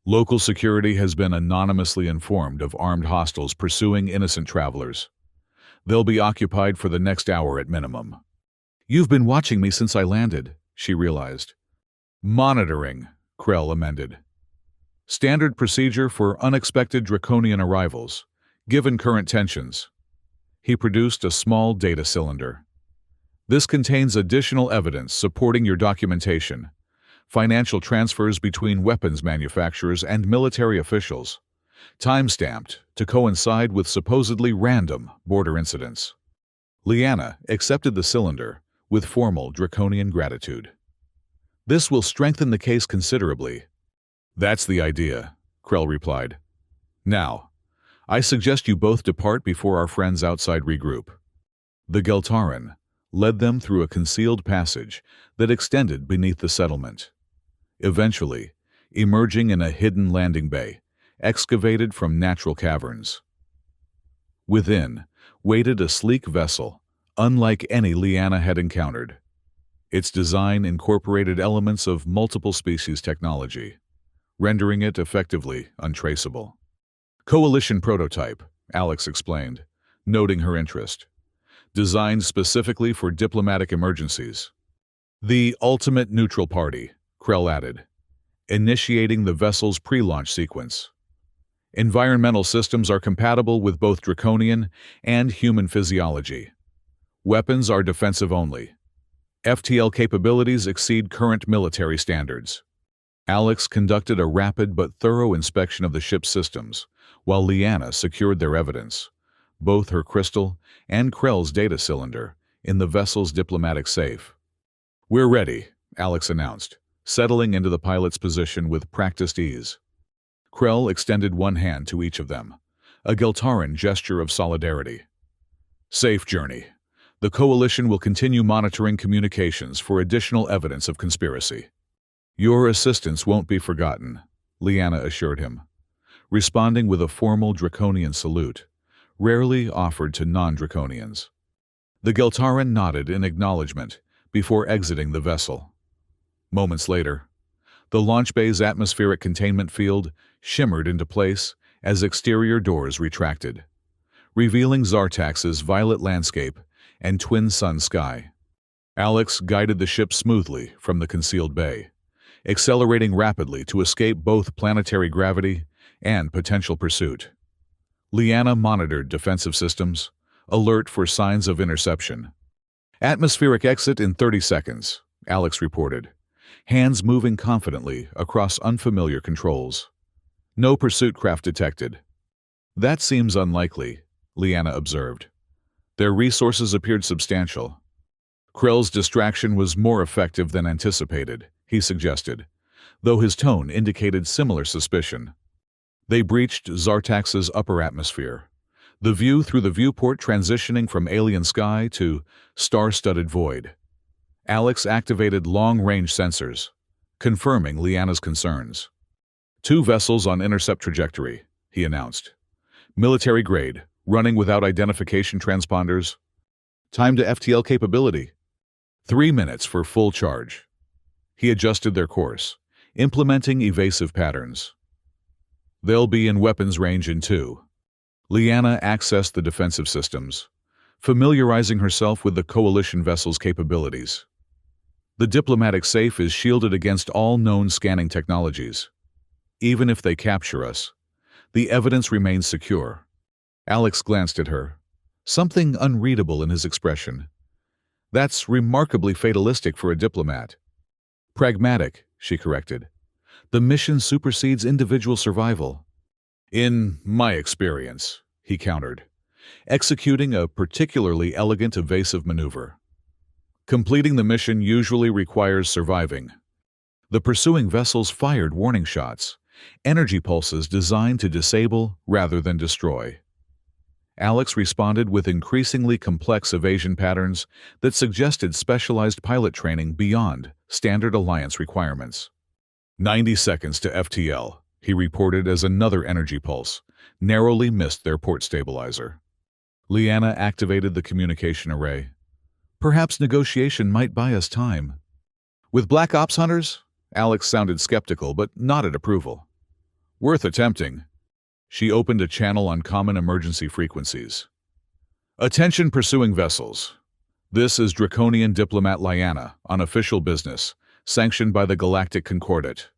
"Local security has been anonymously informed of armed hostiles pursuing innocent travelers. They'll be occupied for the next hour at minimum." "You've been watching me since I landed," she realized. "Monitoring," Krell amended. "Standard procedure for unexpected draconian arrivals, given current tensions." He produced a small data cylinder. "This contains additional evidence supporting your documentation, financial transfers between weapons manufacturers and military officials, time-stamped to coincide with supposedly random border incidents." Lyanna accepted the cylinder with formal draconian gratitude. "This will strengthen the case considerably." "That's the idea," Krell replied. "Now, I suggest you both depart before our friends outside regroup." The Geltaran led them through a concealed passage that extended beneath the settlement, eventually emerging in a hidden landing bay, excavated from natural caverns. Within waited a sleek vessel, unlike any Lyanna had encountered. Its design incorporated elements of multiple species technology, rendering it effectively untraceable. "Coalition prototype," Alex explained, noting her interest. "Designed specifically for diplomatic emergencies." "The ultimate neutral party," Krell added, initiating the vessel's pre-launch sequence. "Environmental systems are compatible with both draconian and human physiology. Weapons are defensive only. FTL capabilities exceed current military standards." Alex conducted a rapid but thorough inspection of the ship's systems, while Lyanna secured their evidence, both her crystal and Krell's data cylinder, in the vessel's diplomatic safe. "We're ready," Alex announced, settling into the pilot's position with practiced ease. Krell extended one hand to each of them, a Geltaran gesture of solidarity. "Safe journey. The Coalition will continue monitoring communications for additional evidence of conspiracy." "Your assistance won't be forgotten," Lyanna assured him, responding with a formal draconian salute, rarely offered to non-draconians. The Geltaran nodded in acknowledgement before exiting the vessel. Moments later, the launch bay's atmospheric containment field shimmered into place as exterior doors retracted, revealing Zartax's violet landscape and twin sun sky. Alex guided the ship smoothly from the concealed bay, accelerating rapidly to escape both planetary gravity and potential pursuit. Lyanna monitored defensive systems, alert for signs of interception. "Atmospheric exit in 30 seconds, Alex reported, hands moving confidently across unfamiliar controls. "No pursuit craft detected." "That seems unlikely," Lyanna observed. Their resources appeared substantial. "Krell's distraction was more effective than anticipated," he suggested, though his tone indicated similar suspicion. They breached Zartax's upper atmosphere, the view through the viewport transitioning from alien sky to star-studded void. Alex activated long-range sensors, confirming Lyanna's concerns. "2 vessels on intercept trajectory," he announced. "Military grade, running without identification transponders. Time to FTL capability. 3 minutes for full charge." He adjusted their course, implementing evasive patterns. "They'll be in weapons range in 2. Lyanna accessed the defensive systems, familiarizing herself with the Coalition vessel's capabilities. "The diplomatic safe is shielded against all known scanning technologies. Even if they capture us, the evidence remains secure." Alex glanced at her, something unreadable in his expression. "That's remarkably fatalistic for a diplomat." "Pragmatic," she corrected. The mission supersedes individual survival. In my experience, he countered, executing a particularly elegant evasive maneuver. Completing the mission usually requires surviving. The pursuing vessels fired warning shots, energy pulses designed to disable rather than destroy. Alex responded with increasingly complex evasion patterns that suggested specialized pilot training beyond standard Alliance requirements. 90 seconds to FTL, he reported as another energy pulse narrowly missed their port stabilizer. Liana activated the communication array. Perhaps negotiation might buy us time. With Black Ops hunters? Alex sounded skeptical but nodded approval. Worth attempting. She opened a channel on common emergency frequencies. Attention pursuing vessels. This is Draconian Diplomat Liana on official business, sanctioned by the Galactic Concordat.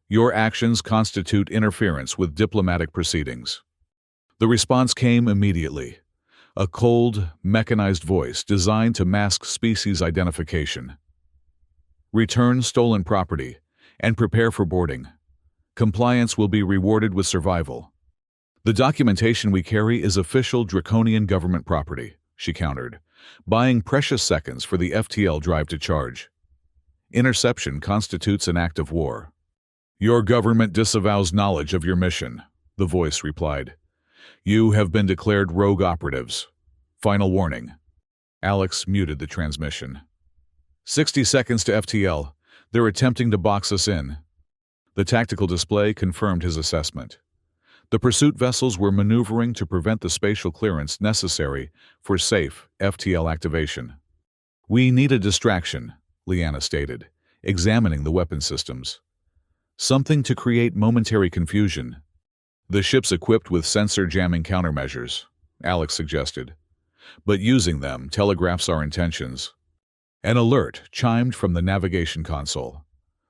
Your actions constitute interference with diplomatic proceedings. The response came immediately. A cold, mechanized voice designed to mask species identification. Return stolen property and prepare for boarding. Compliance will be rewarded with survival. The documentation we carry is official Draconian government property, she countered, buying precious seconds for the FTL drive to charge. Interception constitutes an act of war. Your government disavows knowledge of your mission, the voice replied. You have been declared rogue operatives. Final warning. Alex muted the transmission. 60 seconds to FTL. They're attempting to box us in. The tactical display confirmed his assessment. The pursuit vessels were maneuvering to prevent the spatial clearance necessary for safe FTL activation. We need a distraction, Liana stated, examining the weapon systems. Something to create momentary confusion. The ship's equipped with sensor jamming countermeasures, Alex suggested. But using them telegraphs our intentions. An alert chimed from the navigation console.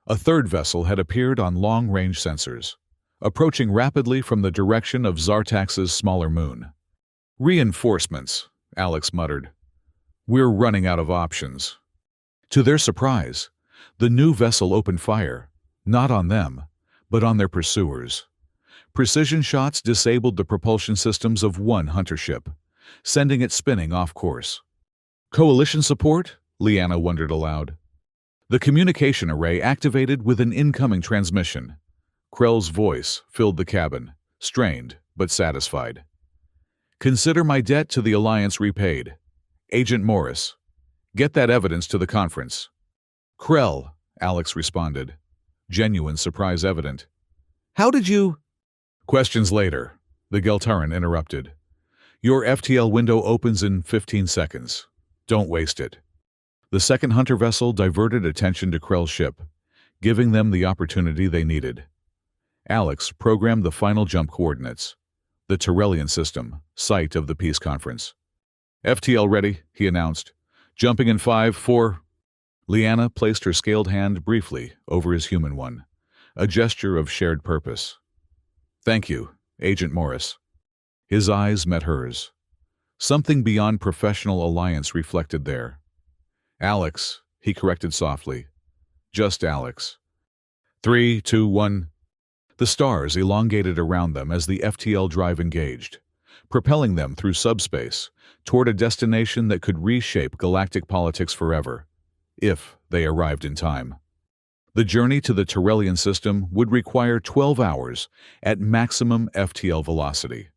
A third vessel had appeared on long-range sensors, approaching rapidly from the direction of Zartax's smaller moon. Reinforcements, Alex muttered. We're running out of options. To their surprise, the new vessel opened fire, not on them, but on their pursuers. Precision shots disabled the propulsion systems of one hunter ship, sending it spinning off course. Coalition support? Liana wondered aloud. The communication array activated with an incoming transmission. Krell's voice filled the cabin, strained but satisfied. Consider my debt to the Alliance repaid. Agent Morris, get that evidence to the conference. Krell, Alex responded, genuine surprise evident. How did you? Questions later, the Geltaran interrupted. Your FTL window opens in 15 seconds. Don't waste it. The second hunter vessel diverted attention to Krell's ship, giving them the opportunity they needed. Alex programmed the final jump coordinates. The Tyrellian system, site of the peace conference. FTL ready, he announced. Jumping in 5, 4. Liana placed her scaled hand briefly over his human one, a gesture of shared purpose. Thank you, Agent Morris. His eyes met hers. Something beyond professional alliance reflected there. Alex, he corrected softly. Just Alex. 3, 2, 1. The stars elongated around them as the FTL drive engaged, propelling them through subspace toward a destination that could reshape galactic politics forever, if they arrived in time. The journey to the Tyrellian system would require 12 hours at maximum FTL velocity.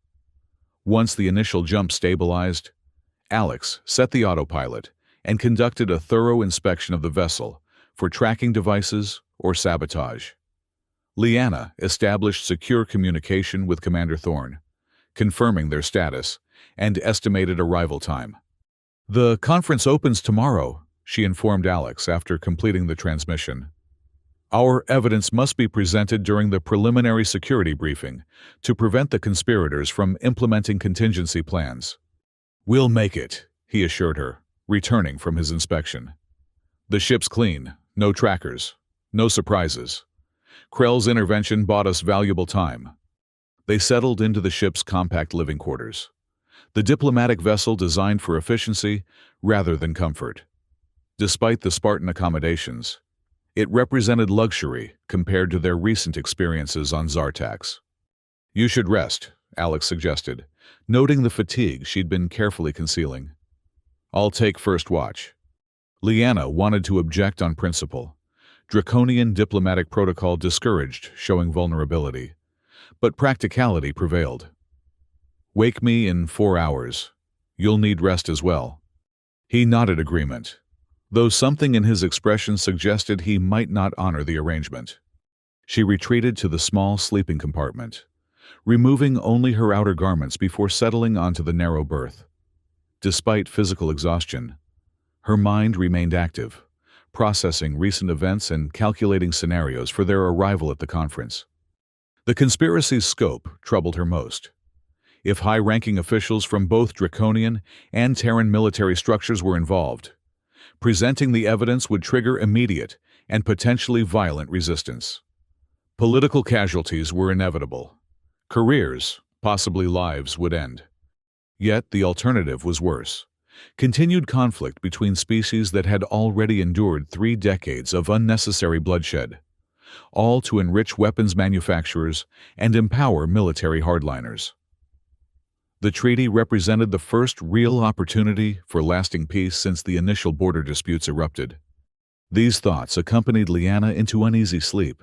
Once the initial jump stabilized, Alex set the autopilot and conducted a thorough inspection of the vessel for tracking devices or sabotage. Liana established secure communication with Commander Thorne, confirming their status and estimated arrival time. The conference opens tomorrow, she informed Alex after completing the transmission. Our evidence must be presented during the preliminary security briefing to prevent the conspirators from implementing contingency plans. We'll make it, he assured her, returning from his inspection. The ship's clean, no trackers, no surprises. Krell's intervention bought us valuable time. They settled into the ship's compact living quarters, the diplomatic vessel designed for efficiency rather than comfort. Despite the Spartan accommodations, It represented luxury compared to their recent experiences on Zartax. "You should rest," Alex suggested, noting the fatigue she'd been carefully concealing. "I'll take first watch." Leanna wanted to object on principle. Draconian diplomatic protocol discouraged showing vulnerability, but practicality prevailed. "Wake me in 4 hours. You'll need rest as well." He nodded agreement, though something in his expression suggested he might not honor the arrangement. She retreated to the small sleeping compartment, removing only her outer garments before settling onto the narrow berth. Despite physical exhaustion, her mind remained active, processing recent events and calculating scenarios for their arrival at the conference. The conspiracy's scope troubled her most. If high-ranking officials from both Draconian and Terran military structures were involved, presenting the evidence would trigger immediate and potentially violent resistance. Political casualties were inevitable. Careers, possibly lives, would end. Yet the alternative was worse. Continued conflict between species that had already endured 3 decades of unnecessary bloodshed, all to enrich weapons manufacturers and empower military hardliners. The treaty represented the first real opportunity for lasting peace since the initial border disputes erupted. These thoughts accompanied Leanna into uneasy sleep,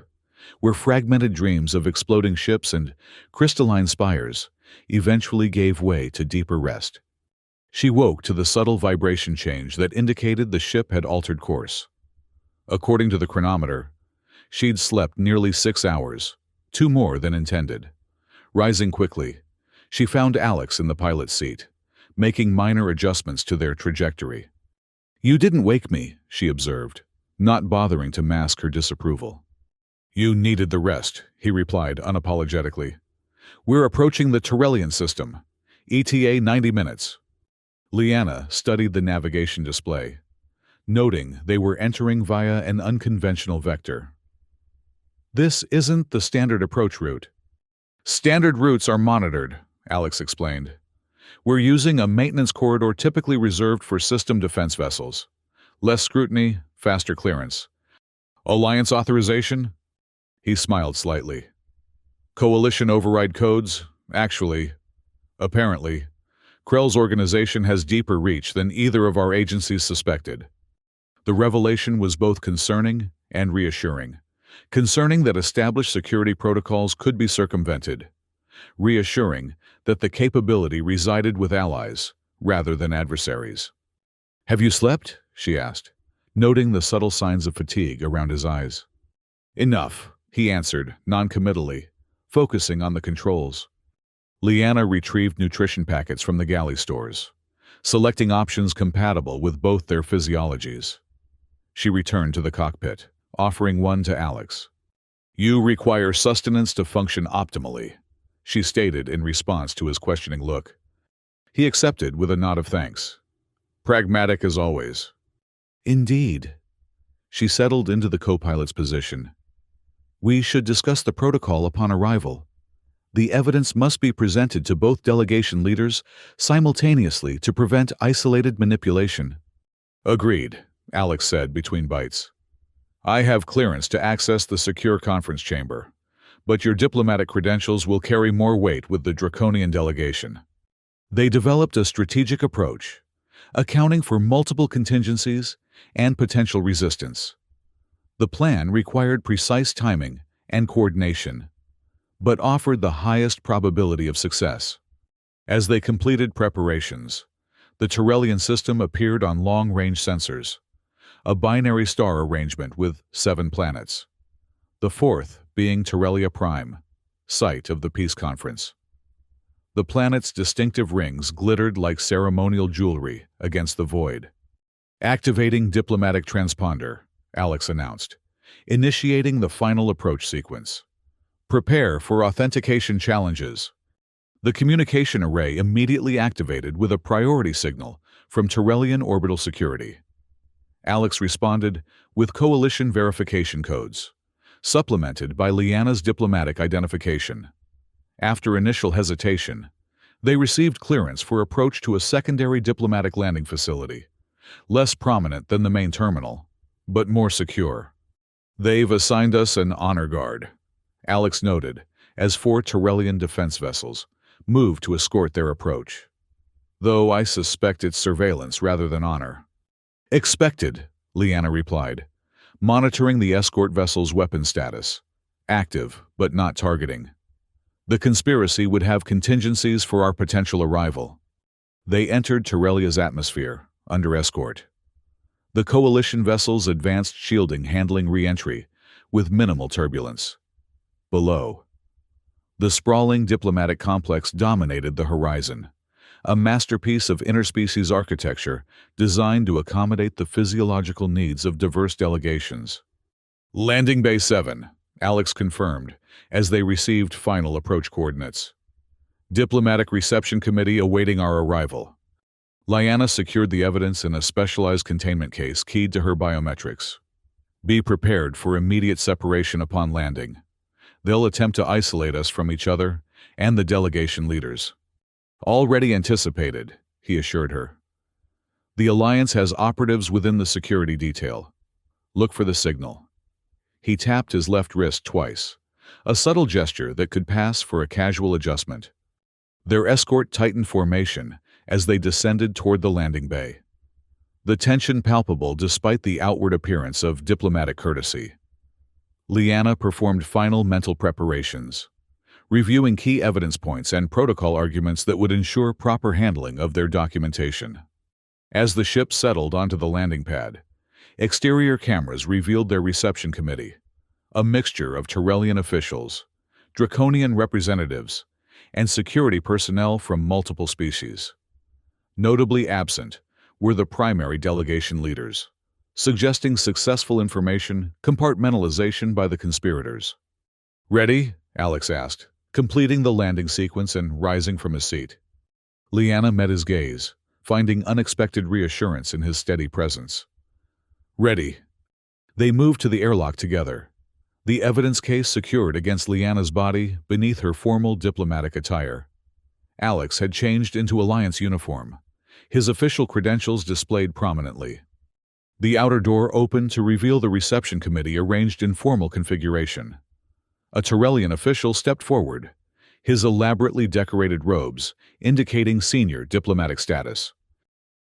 where fragmented dreams of exploding ships and crystalline spires eventually gave way to deeper rest. She woke to the subtle vibration change that indicated the ship had altered course. According to the chronometer, she'd slept nearly 6 hours, 2 more than intended. Rising quickly, she found Alex in the pilot's seat, making minor adjustments to their trajectory. "You didn't wake me," she observed, not bothering to mask her disapproval. "You needed the rest," he replied unapologetically. "We're approaching the Terrellian system. ETA 90 minutes. Leanna studied the navigation display, noting they were entering via an unconventional vector. "This isn't the standard approach route." "Standard routes are monitored," Alex explained. "We're using a maintenance corridor typically reserved for system defense vessels. Less scrutiny, faster clearance. Alliance authorization?" He smiled slightly. "Coalition override codes? Actually, apparently, Krell's organization has deeper reach than either of our agencies suspected." The revelation was both concerning and reassuring. Concerning that established security protocols could be circumvented. Reassuring that the capability resided with allies rather than adversaries. "Have you slept?" she asked, noting the subtle signs of fatigue around his eyes. "Enough," he answered noncommittally, focusing on the controls. Leanna retrieved nutrition packets from the galley stores, selecting options compatible with both their physiologies. She returned to the cockpit, offering one to Alex. "You require sustenance to function optimally," she stated in response to his questioning look. He accepted with a nod of thanks. "Pragmatic as always." "Indeed." She settled into the co-pilot's position. "We should discuss the protocol upon arrival. The evidence must be presented to both delegation leaders simultaneously to prevent isolated manipulation." "Agreed," Alex said between bites. "I have clearance to access the secure conference chamber, but your diplomatic credentials will carry more weight with the Draconian delegation." They developed a strategic approach, accounting for multiple contingencies and potential resistance. The plan required precise timing and coordination, but offered the highest probability of success. As they completed preparations, the Terrellian system appeared on long-range sensors, a binary star arrangement with 7 planets, the 4th being Terrellia Prime, site of the peace conference. The planet's distinctive rings glittered like ceremonial jewelry against the void. "Activating diplomatic transponder," Alex announced, initiating the final approach sequence. "Prepare for authentication challenges." The communication array immediately activated with a priority signal from Terrellian Orbital Security. Alex responded with coalition verification codes, supplemented by Leanna's diplomatic identification. After initial hesitation, they received clearance for approach to a secondary diplomatic landing facility, less prominent than the main terminal, but more secure. They've assigned us an honor guard, Alex noted, as 4 Tyrellian defense vessels moved to escort their approach. Though I suspect it's surveillance rather than honor. Expected, Leanna replied, monitoring the escort vessel's weapon status. Active, but not targeting. The conspiracy would have contingencies for our potential arrival. They entered Tyrellia's atmosphere, under escort. The coalition vessel's advanced shielding handling re-entry, with minimal turbulence. Below, the sprawling diplomatic complex dominated the horizon, a masterpiece of interspecies architecture designed to accommodate the physiological needs of diverse delegations. Landing Bay 7, Alex confirmed, as they received final approach coordinates. Diplomatic Reception Committee awaiting our arrival. Liana secured the evidence in a specialized containment case keyed to her biometrics. Be prepared for immediate separation upon landing. They'll attempt to isolate us from each other and the delegation leaders. Already anticipated, he assured her. The Alliance has operatives within the security detail. Look for the signal. He tapped his left wrist twice, a subtle gesture that could pass for a casual adjustment. Their escort tightened formation as they descended toward the landing bay. The tension palpable despite the outward appearance of diplomatic courtesy. Liana performed final mental preparations, reviewing key evidence points and protocol arguments that would ensure proper handling of their documentation. As the ship settled onto the landing pad, exterior cameras revealed their reception committee, a mixture of Tyrellian officials, draconian representatives, and security personnel from multiple species. Notably absent were the primary delegation leaders, suggesting successful information compartmentalization by the conspirators. "Ready?" Alex asked, completing the landing sequence and rising from his seat. Liana met his gaze, finding unexpected reassurance in his steady presence. "Ready." They moved to the airlock together, the evidence case secured against Liana's body beneath her formal diplomatic attire. Alex had changed into Alliance uniform, his official credentials displayed prominently. The outer door opened to reveal the reception committee arranged in formal configuration. A Tyrellian official stepped forward, his elaborately decorated robes indicating senior diplomatic status.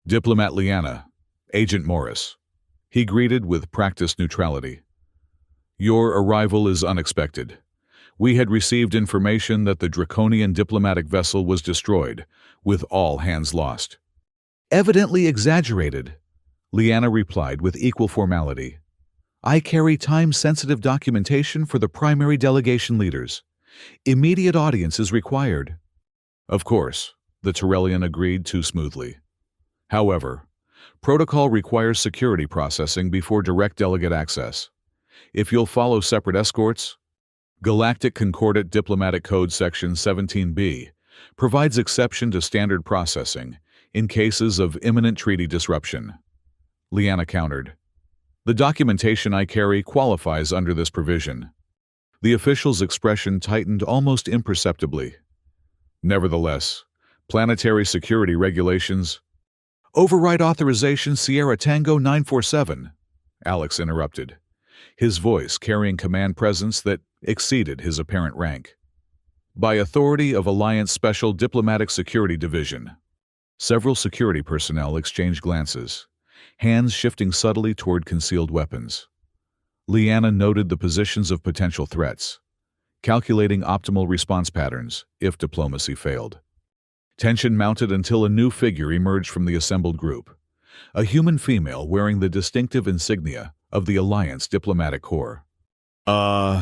"Diplomat Liana, Agent Morris," he greeted with practiced neutrality. "Your arrival is unexpected. We had received information that the draconian diplomatic vessel was destroyed, with all hands lost." "Evidently exaggerated," Liana replied with equal formality. "I carry time-sensitive documentation for the primary delegation leaders. Immediate audience is required." "Of course," the Tyrellian agreed too smoothly. "However, protocol requires security processing before direct delegate access. If you'll follow separate escorts, Galactic Concordate Diplomatic Code Section 17B provides exception to standard processing in cases of imminent treaty disruption." Liana countered. "The documentation I carry qualifies under this provision." The official's expression tightened almost imperceptibly. "Nevertheless, planetary security regulations—" "Override authorization Sierra Tango 947, Alex interrupted, his voice carrying command presence that exceeded his apparent rank. "By authority of Alliance Special Diplomatic Security Division." Several security personnel exchanged glances, hands shifting subtly toward concealed weapons. Liana noted the positions of potential threats, calculating optimal response patterns if diplomacy failed. Tension mounted until a new figure emerged from the assembled group, a human female wearing the distinctive insignia of the Alliance Diplomatic Corps.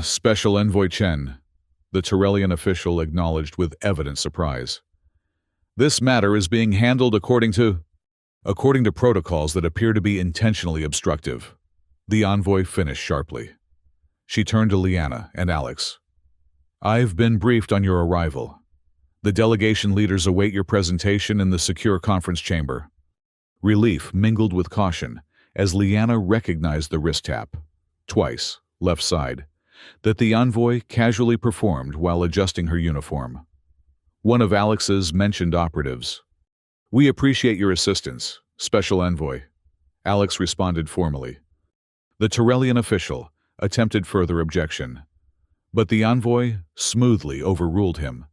Special Envoy Chen," the Tyrellian official acknowledged with evident surprise. "This matter is being handled according to protocols that appear to be intentionally obstructive," the envoy finished sharply. She turned to Liana and Alex. "I've been briefed on your arrival. The delegation leaders await your presentation in the secure conference chamber." Relief mingled with caution as Liana recognized the wrist tap, twice, left side, that the envoy casually performed while adjusting her uniform. One of Alex's mentioned operatives. "We appreciate your assistance, Special Envoy," Alex responded formally. The Tyrellian official, attempted further objection. But the envoy smoothly overruled him,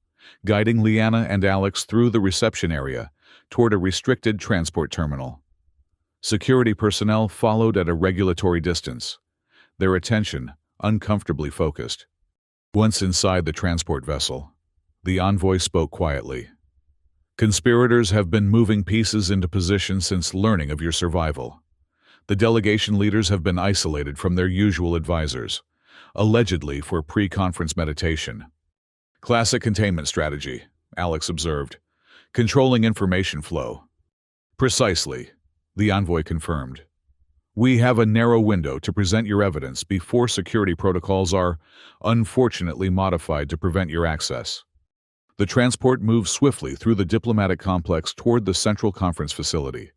guiding Liana and Alex through the reception area toward a restricted transport terminal. Security personnel followed at a regulatory distance, their attention uncomfortably focused. Once inside the transport vessel, the envoy spoke quietly. "Conspirators have been moving pieces into position since learning of your survival. The delegation leaders have been isolated from their usual advisors, allegedly for pre-conference meditation." "Classic containment strategy," Alex observed. "Controlling information flow." "Precisely," the envoy confirmed. "We have a narrow window to present your evidence before security protocols are, unfortunately, modified to prevent your access." The transport moved swiftly through the diplomatic complex toward the central conference facility,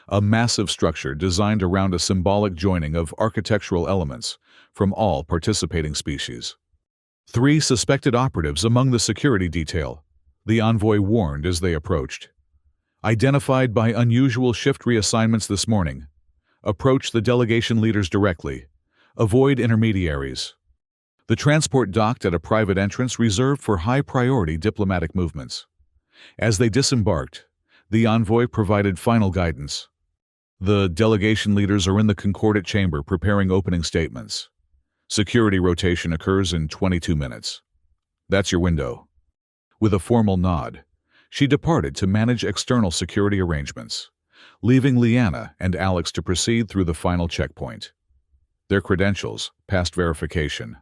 a massive structure designed around a symbolic joining of architectural elements from all participating species. 3 suspected operatives among the security detail, the envoy warned as they approached. "Identified by unusual shift reassignments this morning. Approach the delegation leaders directly. Avoid intermediaries." The transport docked at a private entrance reserved for high-priority diplomatic movements. As they disembarked, the envoy provided final guidance. "The delegation leaders are in the Concordate chamber preparing opening statements. Security rotation occurs in 22 minutes. That's your window." With a formal nod, she departed to manage external security arrangements, leaving Liana and Alex to proceed through the final checkpoint. Their credentials passed verification,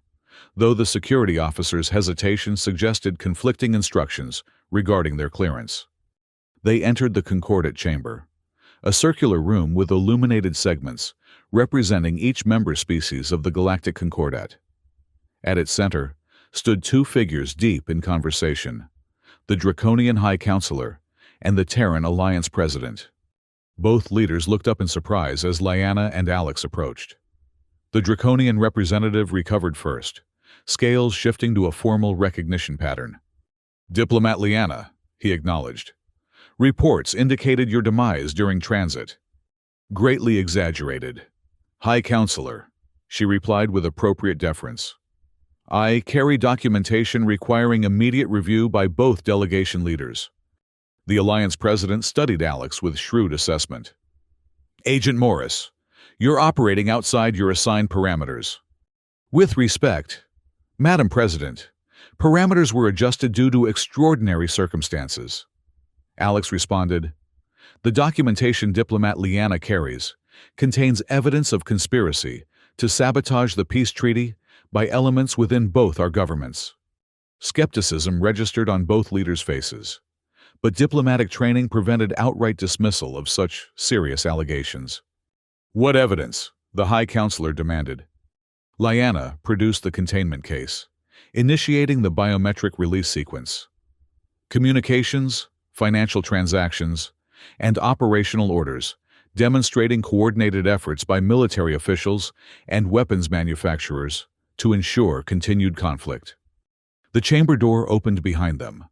though the security officer's hesitation suggested conflicting instructions regarding their clearance. They entered the Concordate chamber, a circular room with illuminated segments representing each member species of the Galactic Concordat. At its center stood 2 figures deep in conversation, the Draconian High Counselor and the Terran Alliance President. Both leaders looked up in surprise as Liana and Alex approached. The Draconian representative recovered first, scales shifting to a formal recognition pattern. "Diplomat Liana," he acknowledged. "Reports indicated your demise during transit." "Greatly exaggerated." "High Counselor," she replied with appropriate deference. "I carry documentation requiring immediate review by both delegation leaders." The Alliance President studied Alex with shrewd assessment. "Agent Morris, you're operating outside your assigned parameters." "With respect, Madam President, parameters were adjusted due to extraordinary circumstances." Alex responded, "The documentation Diplomat Liana carries contains evidence of conspiracy to sabotage the peace treaty by elements within both our governments." Skepticism registered on both leaders' faces, but diplomatic training prevented outright dismissal of such serious allegations. "What evidence?" the High Counselor demanded. Liana produced the containment case, initiating the biometric release sequence. Communications, financial transactions, and operational orders, demonstrating coordinated efforts by military officials and weapons manufacturers to ensure continued conflict. The chamber door opened behind them,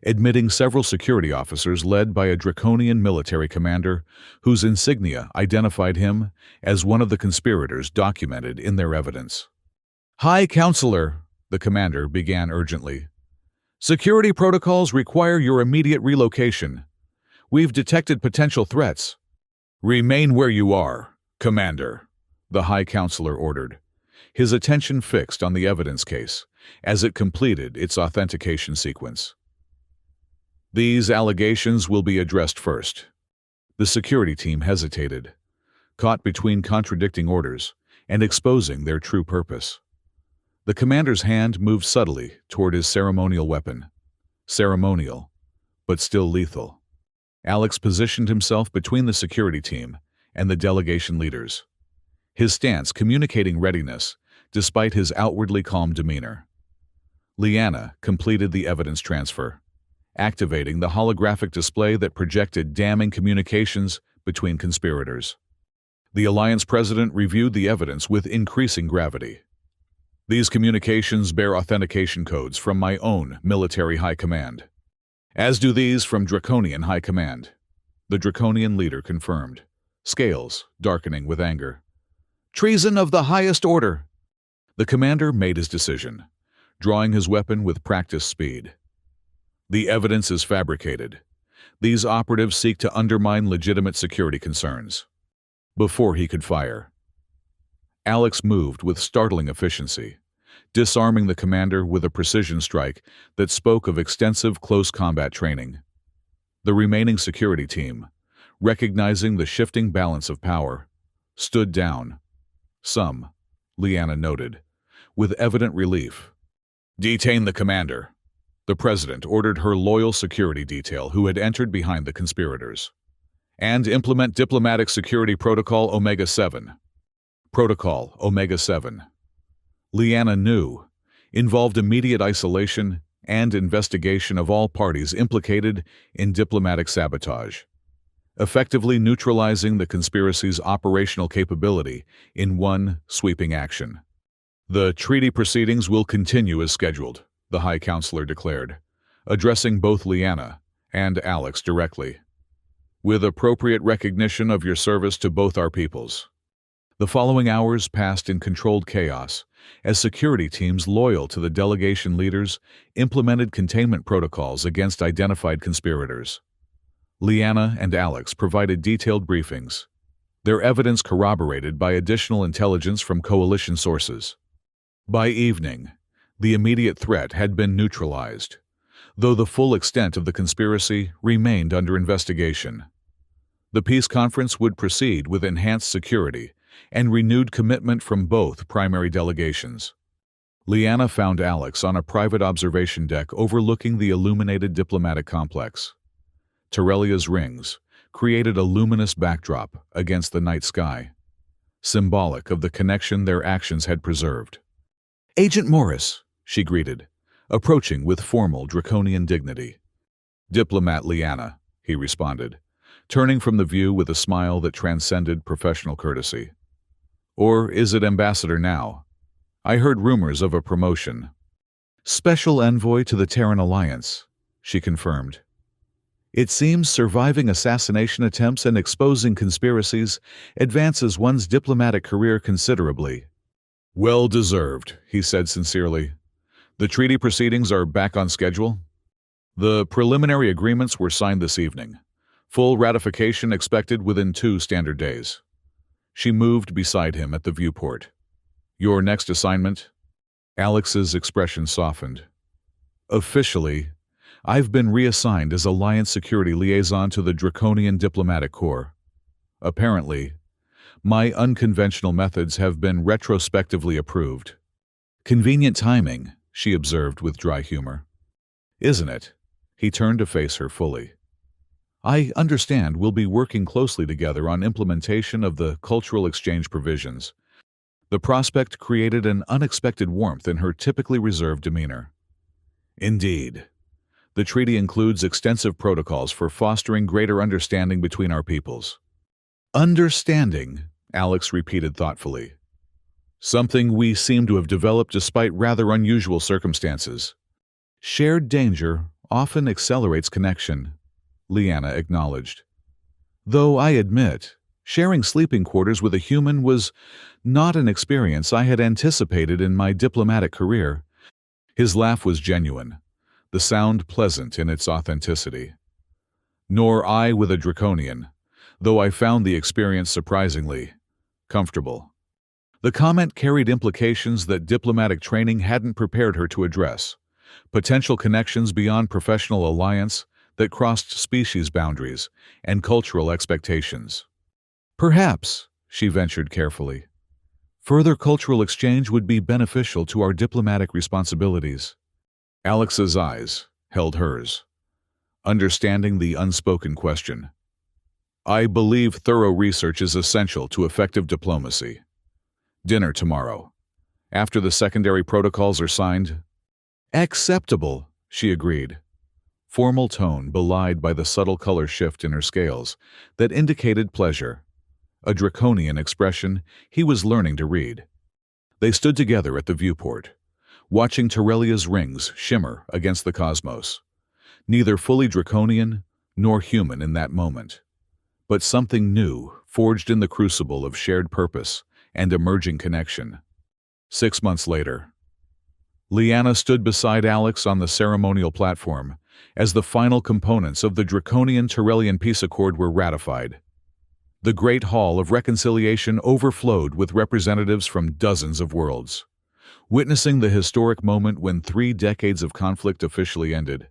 admitting several security officers led by a Draconian military commander whose insignia identified him as one of the conspirators documented in their evidence. "High Counselor," the commander began urgently, "security protocols require your immediate relocation. We've detected potential threats." "Remain where you are, Commander," the High Counselor ordered, his attention fixed on the evidence case as it completed its authentication sequence. "These allegations will be addressed first." The security team hesitated, caught between contradicting orders and exposing their true purpose. The commander's hand moved subtly toward his ceremonial weapon. Ceremonial, but still lethal. Alex positioned himself between the security team and the delegation leaders, his stance communicating readiness despite his outwardly calm demeanor. Liana completed the evidence transfer, activating the holographic display that projected damning communications between conspirators. The Alliance President reviewed the evidence with increasing gravity. "These communications bear authentication codes from my own military high command, as do these from Draconian High Command," the Draconian leader confirmed, scales darkening with anger. "Treason of the highest order!" The commander made his decision, drawing his weapon with practiced speed. The evidence is fabricated. These operatives seek to undermine legitimate security concerns. Before he could fire, Alex moved with startling efficiency, disarming the commander with a precision strike that spoke of extensive close combat training. The remaining security team, recognizing the shifting balance of power, stood down. Some, Leanna noted, with evident relief. "Detain the commander." The president ordered her loyal security detail who had entered behind the conspirators. "And implement Diplomatic Security Protocol Omega-7. Protocol Omega-7. Leanna knew, involved immediate isolation and investigation of all parties implicated in diplomatic sabotage, effectively neutralizing the conspiracy's operational capability in one sweeping action. "The treaty proceedings will continue as scheduled," the High Counselor declared, addressing both Leanna and Alex directly. "With appropriate recognition of your service to both our peoples." The following hours passed in controlled chaos as security teams loyal to the delegation leaders implemented containment protocols against identified conspirators. Leanna and Alex provided detailed briefings, their evidence corroborated by additional intelligence from coalition sources. By evening, the immediate threat had been neutralized, though the full extent of the conspiracy remained under investigation. The peace conference would proceed with enhanced security and renewed commitment from both primary delegations. Leanna found Alex on a private observation deck overlooking the illuminated diplomatic complex. Terrelia's rings created a luminous backdrop against the night sky, symbolic of the connection their actions had preserved. "Agent Morris," she greeted, approaching with formal draconian dignity. "Diplomat Leanna," he responded, turning from the view with a smile that transcended professional courtesy. "Or is it ambassador now? I heard rumors of a promotion." "Special envoy to the Terran Alliance," she confirmed. "It seems surviving assassination attempts and exposing conspiracies advances one's diplomatic career considerably." "Well deserved," he said sincerely. "The treaty proceedings are back on schedule?" "The preliminary agreements were signed this evening. Full ratification expected within 2 standard days." She moved beside him at the viewport. "Your next assignment?" Alex's expression softened. "Officially, I've been reassigned as Alliance Security Liaison to the Draconian Diplomatic Corps. Apparently, my unconventional methods have been retrospectively approved." "Convenient timing," she observed with dry humor. "Isn't it?" He turned to face her fully. "I understand we'll be working closely together on implementation of the cultural exchange provisions." The prospect created an unexpected warmth in her typically reserved demeanor. "Indeed. The treaty includes extensive protocols for fostering greater understanding between our peoples." "Understanding," Alex repeated thoughtfully. "Something we seem to have developed despite rather unusual circumstances." "Shared danger often accelerates connection," Leanna acknowledged. "Though I admit, sharing sleeping quarters with a human was not an experience I had anticipated in my diplomatic career." His laugh was genuine, the sound pleasant in its authenticity. "Nor I with a draconian, though I found the experience surprisingly comfortable." The comment carried implications that diplomatic training hadn't prepared her to address, potential connections beyond professional alliance that crossed species boundaries and cultural expectations. "Perhaps," she ventured carefully, "further cultural exchange would be beneficial to our diplomatic responsibilities." Alex's eyes held hers, understanding the unspoken question. "I believe thorough research is essential to effective diplomacy. Dinner tomorrow, after the secondary protocols are signed?" "Acceptable," she agreed, formal tone belied by the subtle color shift in her scales that indicated pleasure, a draconian expression he was learning to read. They stood together at the viewport, watching Terrelia's rings shimmer against the cosmos, neither fully draconian nor human in that moment, but something new forged in the crucible of shared purpose and emerging connection. 6 months later, Liana stood beside Alex on the ceremonial platform as the final components of the draconian Tyrellian peace accord were ratified. The Great Hall of Reconciliation overflowed with representatives from dozens of worlds, witnessing the historic moment when 3 decades of conflict officially ended.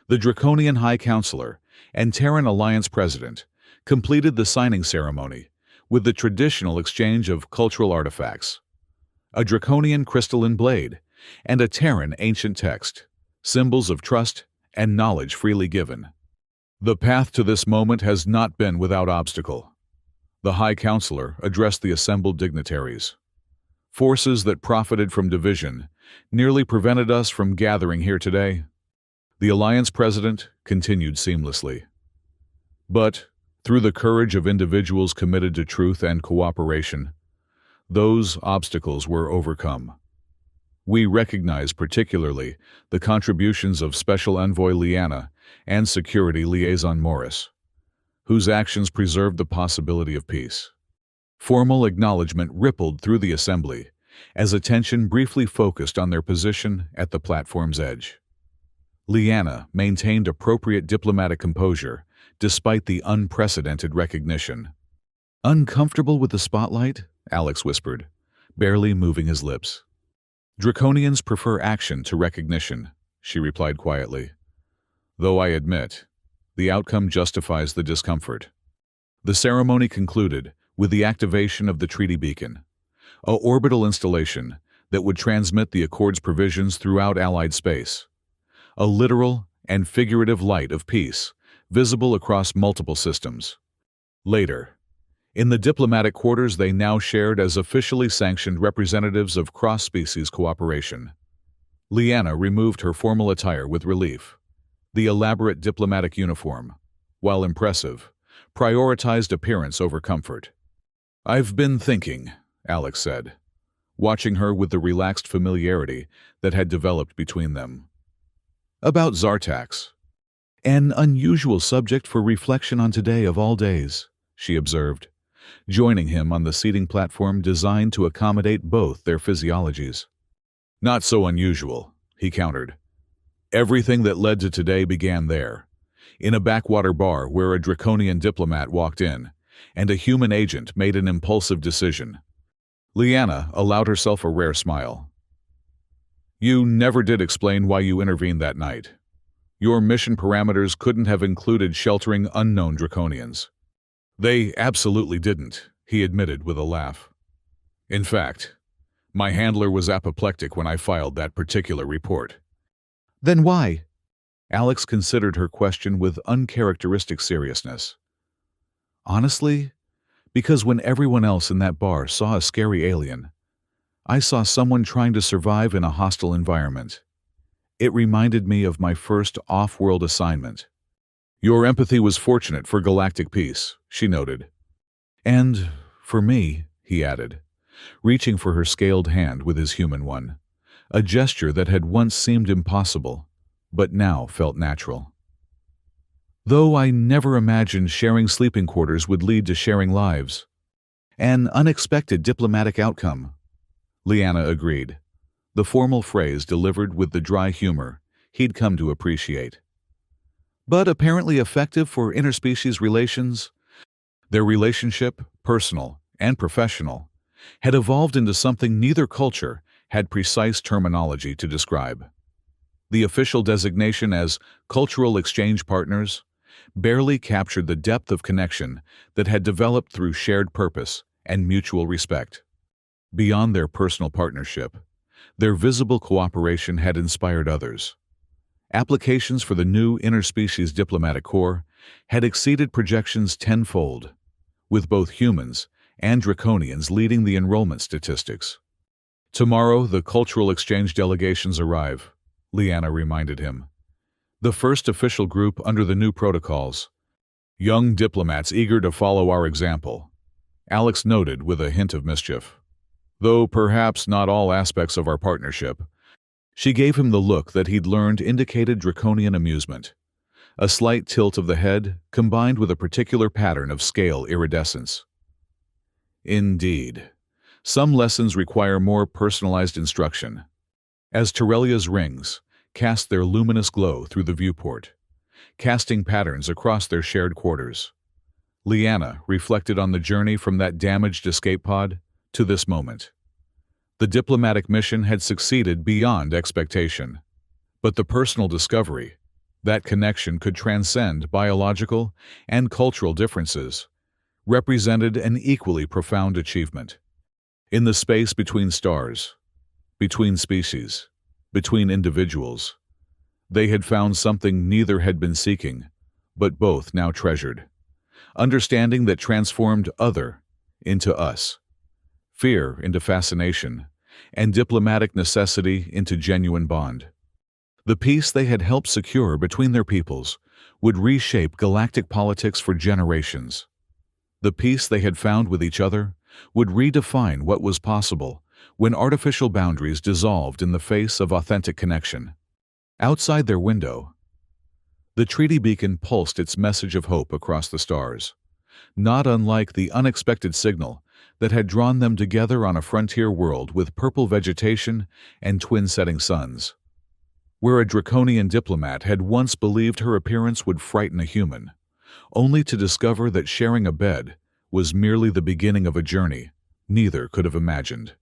The Draconian High Counselor and Terran Alliance President completed the signing ceremony with the traditional exchange of cultural artifacts, a Draconian crystalline blade, and a Terran ancient text, symbols of trust and knowledge freely given. The path to this moment has not been without obstacle. The High Counselor addressed the assembled dignitaries. Forces that profited from division nearly prevented us from gathering here today. The Alliance President continued seamlessly. But, through the courage of individuals committed to truth and cooperation, those obstacles were overcome. We recognize particularly the contributions of Special Envoy Liana and Security Liaison Morris, whose actions preserved the possibility of peace. Formal acknowledgement rippled through the assembly as attention briefly focused on their position at the platform's edge. Liana maintained appropriate diplomatic composure despite the unprecedented recognition. "Uncomfortable with the spotlight?" Alex whispered, barely moving his lips. "Draconians prefer action to recognition," she replied quietly. "Though I admit, the outcome justifies the discomfort." The ceremony concluded with the activation of the Treaty Beacon, a orbital installation that would transmit the Accord's provisions throughout Allied space, a literal and figurative light of peace visible across multiple systems. Later, in the diplomatic quarters they now shared as officially sanctioned representatives of cross-species cooperation. Liana removed her formal attire with relief. The elaborate diplomatic uniform, while impressive, prioritized appearance over comfort. "I've been thinking," Alex said, watching her with the relaxed familiarity that had developed between them. "About Zartax. An unusual subject for reflection on today of all days," she observed, joining him on the seating platform designed to accommodate both their physiologies. "Not so unusual," he countered. "Everything that led to today began there, in a backwater bar where a draconian diplomat walked in, and a human agent made an impulsive decision." Liana allowed herself a rare smile. "You never did explain why you intervened that night. Your mission parameters couldn't have included sheltering unknown draconians." "They absolutely didn't," he admitted with a laugh. "In fact, my handler was apoplectic when I filed that particular report." "Then why?" Alex considered her question with uncharacteristic seriousness. "Honestly, because when everyone else in that bar saw a scary alien, I saw someone trying to survive in a hostile environment. It reminded me of my first off-world assignment." "Your empathy was fortunate for galactic peace," she noted. "And for me," he added, reaching for her scaled hand with his human one, a gesture that had once seemed impossible, but now felt natural. "Though I never imagined sharing sleeping quarters would lead to sharing lives. An unexpected diplomatic outcome." Liana agreed, the formal phrase delivered with the dry humor he'd come to appreciate. "But apparently effective for interspecies relations." Their relationship, personal and professional, had evolved into something neither culture had precise terminology to describe. The official designation as cultural exchange partners barely captured the depth of connection that had developed through shared purpose and mutual respect. Beyond their personal partnership, their visible cooperation had inspired others. Applications for the new interspecies diplomatic corps had exceeded projections tenfold, with both humans and draconians leading the enrollment statistics. "Tomorrow, the cultural exchange delegations arrive," Liana reminded him. "The first official group under the new protocols. Young diplomats eager to follow our example," Alex noted with a hint of mischief. "Though perhaps not all aspects of our partnership." She gave him the look that he'd learned indicated draconian amusement, a slight tilt of the head combined with a particular pattern of scale iridescence. "Indeed. Some lessons require more personalized instruction. As Terrelia's rings cast their luminous glow through the viewport, casting patterns across their shared quarters, Liana reflected on the journey from that damaged escape pod to this moment. The diplomatic mission had succeeded beyond expectation. But the personal discovery, that connection could transcend biological and cultural differences, represented an equally profound achievement. In the space between stars, between species, between individuals, they had found something neither had been seeking, but both now treasured. Understanding that transformed other into us, fear into fascination, and diplomatic necessity into genuine bond. The peace they had helped secure between their peoples would reshape galactic politics for generations. The peace they had found with each other would redefine what was possible when artificial boundaries dissolved in the face of authentic connection. Outside their window, the treaty beacon pulsed its message of hope across the stars, not unlike the unexpected signal that had drawn them together on a frontier world with purple vegetation and twin-setting suns. Where a draconian diplomat had once believed her appearance would frighten a human, only to discover that sharing a bed was merely the beginning of a journey neither could have imagined.